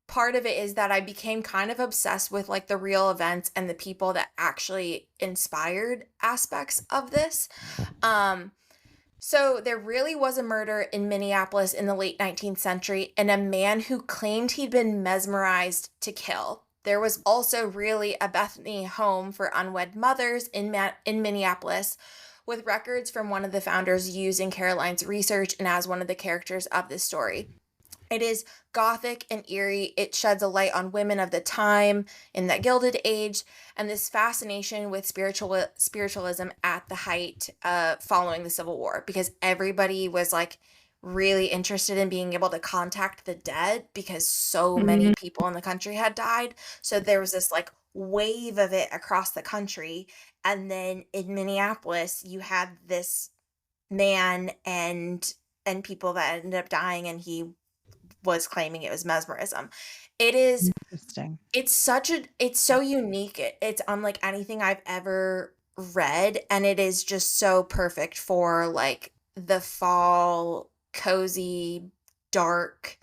Speaker 1: part of it is that I became kind of obsessed with like the real events and the people that actually inspired aspects of this. So there really was a murder in Minneapolis in the late 19th century, and a man who claimed he'd been mesmerized to kill. There was also really a Bethany home for unwed mothers in Minneapolis, with records from one of the founders used in Caroline's research and as one of the characters of this story. It is gothic and eerie. It sheds a light on women of the time in that Gilded Age and this fascination with spiritualism at the height following the Civil War, because everybody was like really interested in being able to contact the dead because so many people in the country had died. So there was this like wave of it across the country. And then in Minneapolis, you had this man and people that ended up dying, and he was claiming it was mesmerism. It is
Speaker 2: Interesting.
Speaker 1: it's so unique. It's unlike anything I've ever read, and it is just so perfect for like the fall, cozy, dark,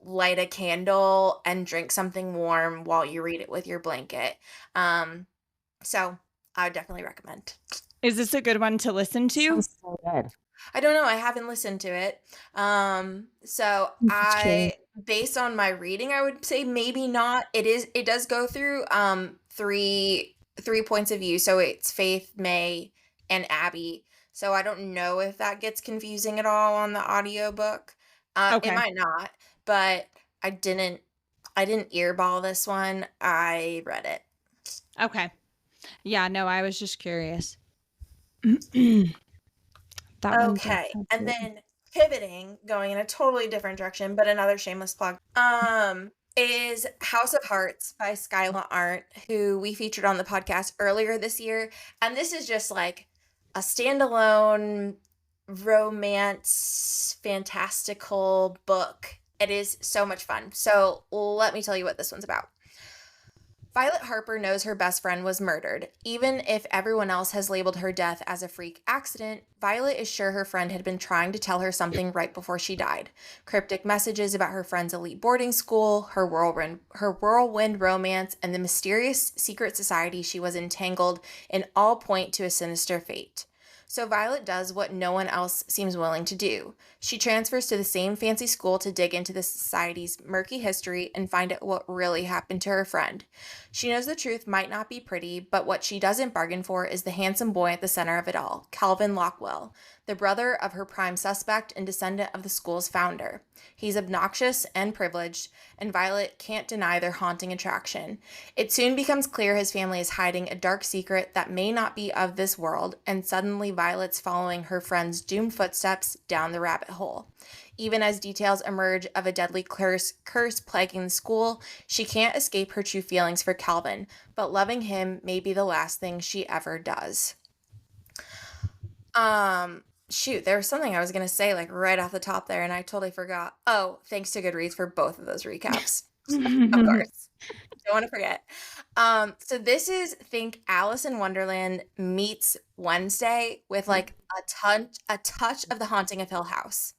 Speaker 1: light a candle and drink something warm while you read it with your blanket. So I would definitely recommend.
Speaker 2: Is this a good one to listen to?
Speaker 3: Sounds so good.
Speaker 1: I don't know. I haven't listened to it. So based on my reading, I would say maybe not. It does go through three points of view. So it's Faith, May, and Abby. So I don't know if that gets confusing at all on the audiobook.
Speaker 2: Okay.
Speaker 1: It might not, but I didn't earball this one. I read it.
Speaker 2: Okay. Yeah, no, I was just curious. That one does
Speaker 1: Okay,
Speaker 2: sound
Speaker 1: and
Speaker 2: good.
Speaker 1: then pivoting, going in a totally different direction, but another shameless plug, is House of Hearts by Skyla Arndt, who we featured on the podcast earlier this year. And this is just like a standalone romance, fantastical book. It is so much fun. So let me tell you what this one's about. Violet Harper knows her best friend was murdered. Even if everyone else has labeled her death as a freak accident, Violet is sure her friend had been trying to tell her something right before she died. Cryptic messages about her friend's elite boarding school, her whirlwind romance, and the mysterious secret society she was entangled in all point to a sinister fate. So Violet does what no one else seems willing to do. She transfers to the same fancy school to dig into the society's murky history and find out what really happened to her friend. She knows the truth might not be pretty, but what she doesn't bargain for is the handsome boy at the center of it all, Calvin Lockwell, the brother of her prime suspect and descendant of the school's founder. He's obnoxious and privileged, and Violet can't deny their haunting attraction. It soon becomes clear his family is hiding a dark secret that may not be of this world, and suddenly Violet's following her friend's doomed footsteps down the rabbit hole. Even as details emerge of a deadly curse plaguing the school, she can't escape her true feelings for Calvin, but loving him may be the last thing she ever does. Shoot, there was something I was going to say like right off the top there, and I totally forgot. Oh, thanks to Goodreads for both of those recaps. Of course. Don't want to forget. So this is, think Alice in Wonderland meets Wednesday with like a touch of The Haunting of Hill House.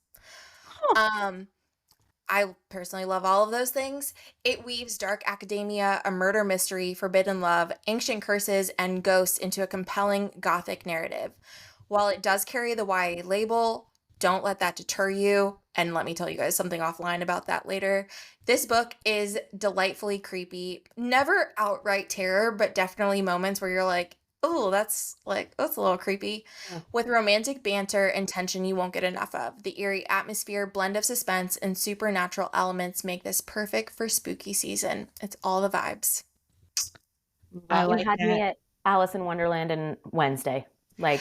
Speaker 1: I personally love all of those things. It weaves dark academia, a murder mystery, forbidden love, ancient curses, and ghosts into a compelling gothic narrative. While it does carry the YA label, don't let that deter you. And let me tell you guys something offline about that later. This book is delightfully creepy. Never outright terror, but definitely moments where you're like, oh, that's a little creepy.
Speaker 3: Yeah.
Speaker 1: With romantic banter and tension you won't get enough of. The eerie atmosphere, blend of suspense, and supernatural elements make this perfect for spooky season. It's all the vibes.
Speaker 2: I
Speaker 3: You
Speaker 2: like
Speaker 3: had me
Speaker 2: it.
Speaker 3: at Alice in Wonderland and Wednesday. Like,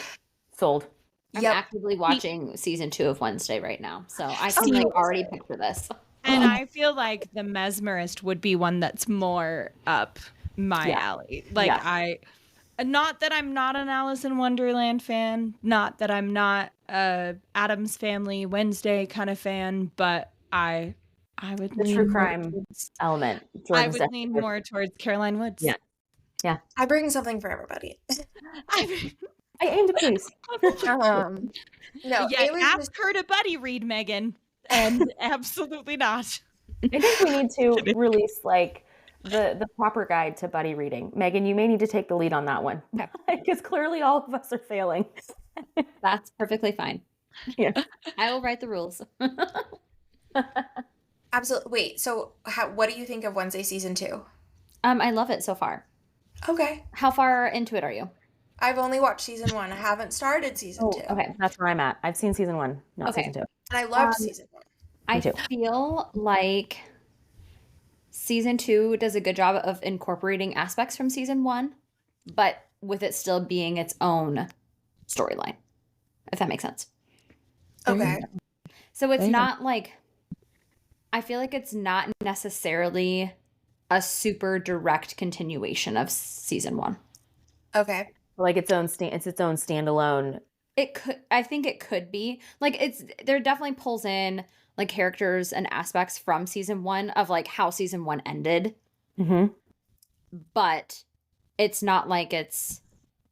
Speaker 3: sold.
Speaker 4: I'm
Speaker 1: Yep.
Speaker 4: actively watching season 2 of Wednesday right now, so I can
Speaker 2: See-
Speaker 4: like already picture this.
Speaker 2: And I feel like The Mesmerist would be one that's more up my
Speaker 3: Yeah.
Speaker 2: alley. Like
Speaker 3: Yeah.
Speaker 2: not that I'm not an Alice in Wonderland fan, not that I'm not a Addams Family Wednesday kind of fan, but I would
Speaker 3: The
Speaker 2: lean
Speaker 3: true
Speaker 2: more
Speaker 3: crime
Speaker 2: towards-
Speaker 3: element.
Speaker 2: I
Speaker 3: Jordan's
Speaker 2: would lean more towards Caroline Woods.
Speaker 3: Yeah.
Speaker 1: I bring something for everybody.
Speaker 3: I aim to please.
Speaker 1: No,
Speaker 2: Yeah,
Speaker 1: it was
Speaker 2: ask
Speaker 1: just,
Speaker 2: her to buddy read, Megan. And absolutely not.
Speaker 3: I think we need to release like the proper guide to buddy reading. Megan, you may need to take the lead on that one.
Speaker 4: Okay.
Speaker 3: Because clearly all of us are failing.
Speaker 4: That's perfectly fine.
Speaker 3: Yeah.
Speaker 4: I will write the rules.
Speaker 1: Absolutely. Wait, so what do you think of Wednesday season 2?
Speaker 4: I love it so far.
Speaker 1: Okay.
Speaker 4: How far into it are you?
Speaker 1: I've only watched season 1. I haven't started season 2.
Speaker 4: Okay.
Speaker 3: That's where I'm at. I've seen season 1, not
Speaker 4: Okay.
Speaker 3: season 2.
Speaker 1: And I loved
Speaker 3: Um,
Speaker 1: season 1.
Speaker 4: I
Speaker 3: too.
Speaker 4: feel like season 2 does a good job of incorporating aspects from season 1, but with it still being its own storyline, if that makes sense.
Speaker 1: Okay.
Speaker 4: So it's
Speaker 3: There you go.
Speaker 4: not like, I feel like it's not necessarily a super direct continuation of season 1.
Speaker 1: Okay.
Speaker 3: Like it's its own standalone.
Speaker 4: I think it could be. Like there definitely pulls in like characters and aspects from season 1 of like how season 1 ended,
Speaker 3: Mm-hmm.
Speaker 4: but it's not like it's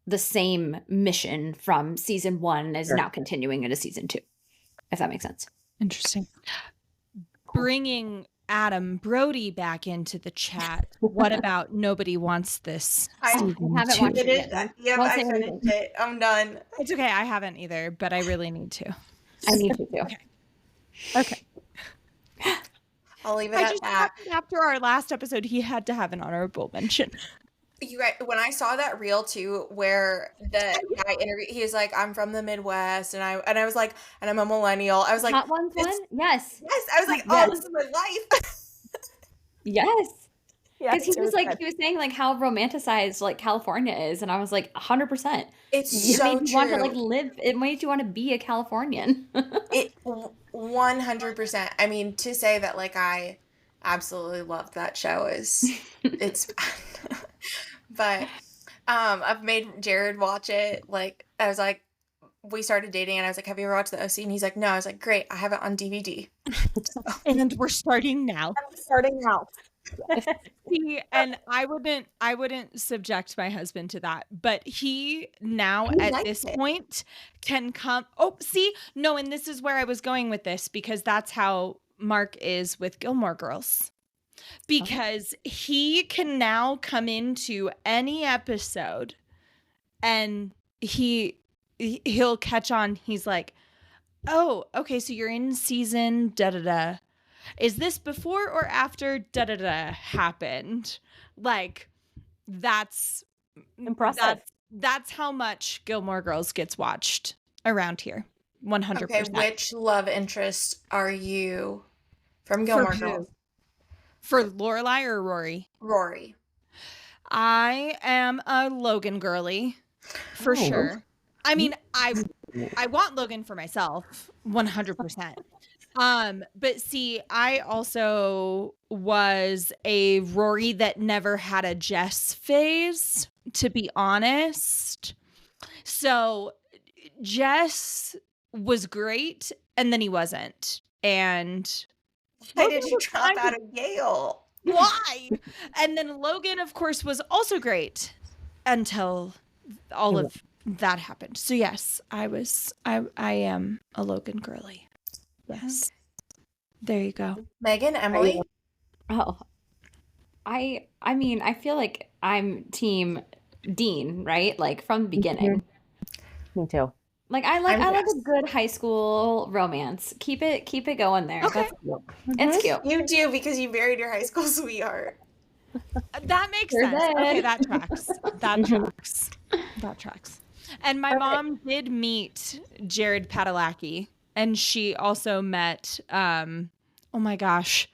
Speaker 4: the same mission from season 1 is
Speaker 3: Sure.
Speaker 4: now continuing into season 2, if that makes sense.
Speaker 2: Interesting. Bringing Adam Brody back into the chat. What about Nobody Wants This?
Speaker 1: I
Speaker 2: season
Speaker 4: haven't
Speaker 2: two?
Speaker 4: watched it yet.
Speaker 1: Yep,
Speaker 4: Won't
Speaker 1: I
Speaker 4: say
Speaker 1: finished
Speaker 4: anything.
Speaker 1: it. I'm done.
Speaker 2: It's okay. I haven't either, but I really need to.
Speaker 4: I need to too.
Speaker 2: Okay.
Speaker 1: I'll leave it
Speaker 2: I
Speaker 1: at
Speaker 2: just
Speaker 1: that.
Speaker 2: happened after our last episode, he had to have an honorable mention.
Speaker 1: You guys, when I saw that reel too, where the guy interviewed, he was like, "I'm from the Midwest," and I was like, "And I'm a millennial." I was like,
Speaker 4: Hot Ones one? Yes.
Speaker 1: "Yes," I was like, "Oh,
Speaker 4: Yes.
Speaker 1: this is my life."
Speaker 4: Yes.
Speaker 3: Yeah,
Speaker 4: Because he was saying like how romanticized like California is, and I was like 100%.
Speaker 1: It's
Speaker 4: It
Speaker 1: so
Speaker 4: made you want to
Speaker 1: true.
Speaker 4: like live. It made you want to be a Californian.
Speaker 1: It 100%. I mean, to say that like I absolutely loved that show is it's but I've made Jared watch it. Like I was like we started dating and I was like, "Have you ever watched the OC?" And he's like, "No." I was like, "Great, I have it on DVD."
Speaker 2: And we're starting now.
Speaker 3: starting out.
Speaker 2: See, and I wouldn't subject my husband to that, but he now
Speaker 1: He
Speaker 2: at
Speaker 1: likes
Speaker 2: this
Speaker 1: it.
Speaker 2: point can come. Oh, see, no, and this is where I was going with this because that's how Mark is with Gilmore Girls. Because he can now come into any episode and he'll catch on. He's like, "Oh, okay, so you're in season da da da. Is this before or after da da da happened?" Like that's
Speaker 3: Impressive.
Speaker 2: That's how much Gilmore Girls gets watched around here. 100%.
Speaker 1: Okay, which love interest are you from Gilmore
Speaker 2: who?
Speaker 1: Girls?
Speaker 2: For Lorelai or Rory?
Speaker 1: Rory.
Speaker 2: I am a Logan girly for sure. I mean, I want Logan for myself 100%. But see, I also was a Rory that never had a Jess phase, to be honest. So Jess was great and then he wasn't. And
Speaker 1: Why did you drop out of Yale?
Speaker 2: why? And then Logan, of course, was also great until all of that happened. So yes, I am a Logan girly. Yes. There you go.
Speaker 1: Megan, Emily?
Speaker 4: Oh, I mean, I feel like I'm team Dean, right? Like from the beginning.
Speaker 3: Me too.
Speaker 4: Like I like
Speaker 1: Yes.
Speaker 4: a good high school romance. Keep it going there.
Speaker 2: Okay.
Speaker 4: That's cute. It's cute.
Speaker 1: You do because you married your high school sweetheart.
Speaker 2: That makes
Speaker 4: Sure
Speaker 2: sense.
Speaker 4: did.
Speaker 2: Okay, that tracks. That tracks. That tracks. And my mom did meet Jared Padalecki, and she also met oh my gosh,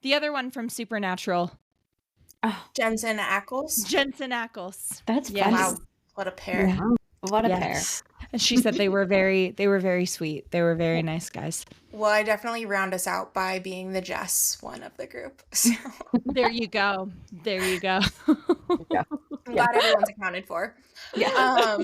Speaker 2: the other one from Supernatural,
Speaker 1: Jensen Ackles.
Speaker 2: Jensen Ackles.
Speaker 4: That's
Speaker 2: Yes.
Speaker 4: funny.
Speaker 1: Wow, what a pair.
Speaker 2: Yeah.
Speaker 4: What a pair.
Speaker 2: Yes. And she said they were very sweet. They were very nice guys.
Speaker 1: Well, I definitely round us out by being the Jess one of the group. So
Speaker 2: There you go. There you go.
Speaker 1: I'm glad everyone's accounted for.
Speaker 4: Yeah.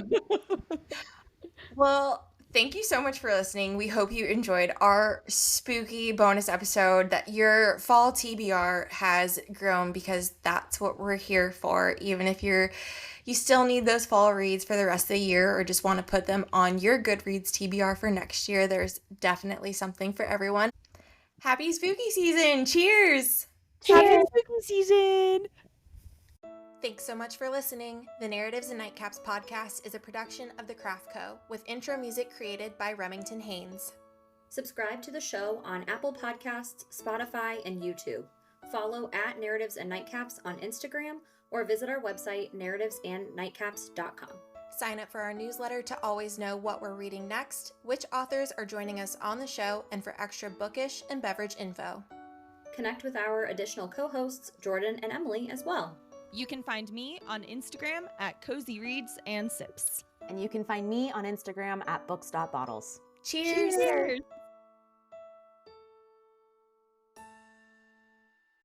Speaker 1: Well, thank you so much for listening. We hope you enjoyed our spooky bonus episode, that your fall TBR has grown, because that's what we're here for. Even if you still need those fall reads for the rest of the year, or just want to put them on your Goodreads TBR for next year, there's definitely something for everyone. Happy spooky season. Cheers.
Speaker 2: Happy spooky season.
Speaker 1: Thanks so much for listening. The Narratives and Nightcaps podcast is a production of The Craft Co., with intro music created by Remington Haynes.
Speaker 4: Subscribe to the show on Apple Podcasts, Spotify, and YouTube. Follow at Narratives and Nightcaps on Instagram or visit our website, narrativesandnightcaps.com.
Speaker 1: Sign up for our newsletter to always know what we're reading next, which authors are joining us on the show, and for extra bookish and beverage info.
Speaker 4: Connect with our additional co-hosts, Jordan and Emily, as well.
Speaker 2: You can find me on Instagram at Cozy Reads and Sips.
Speaker 3: And you can find me on Instagram at books.bottles.
Speaker 1: Cheers!
Speaker 2: Cheers!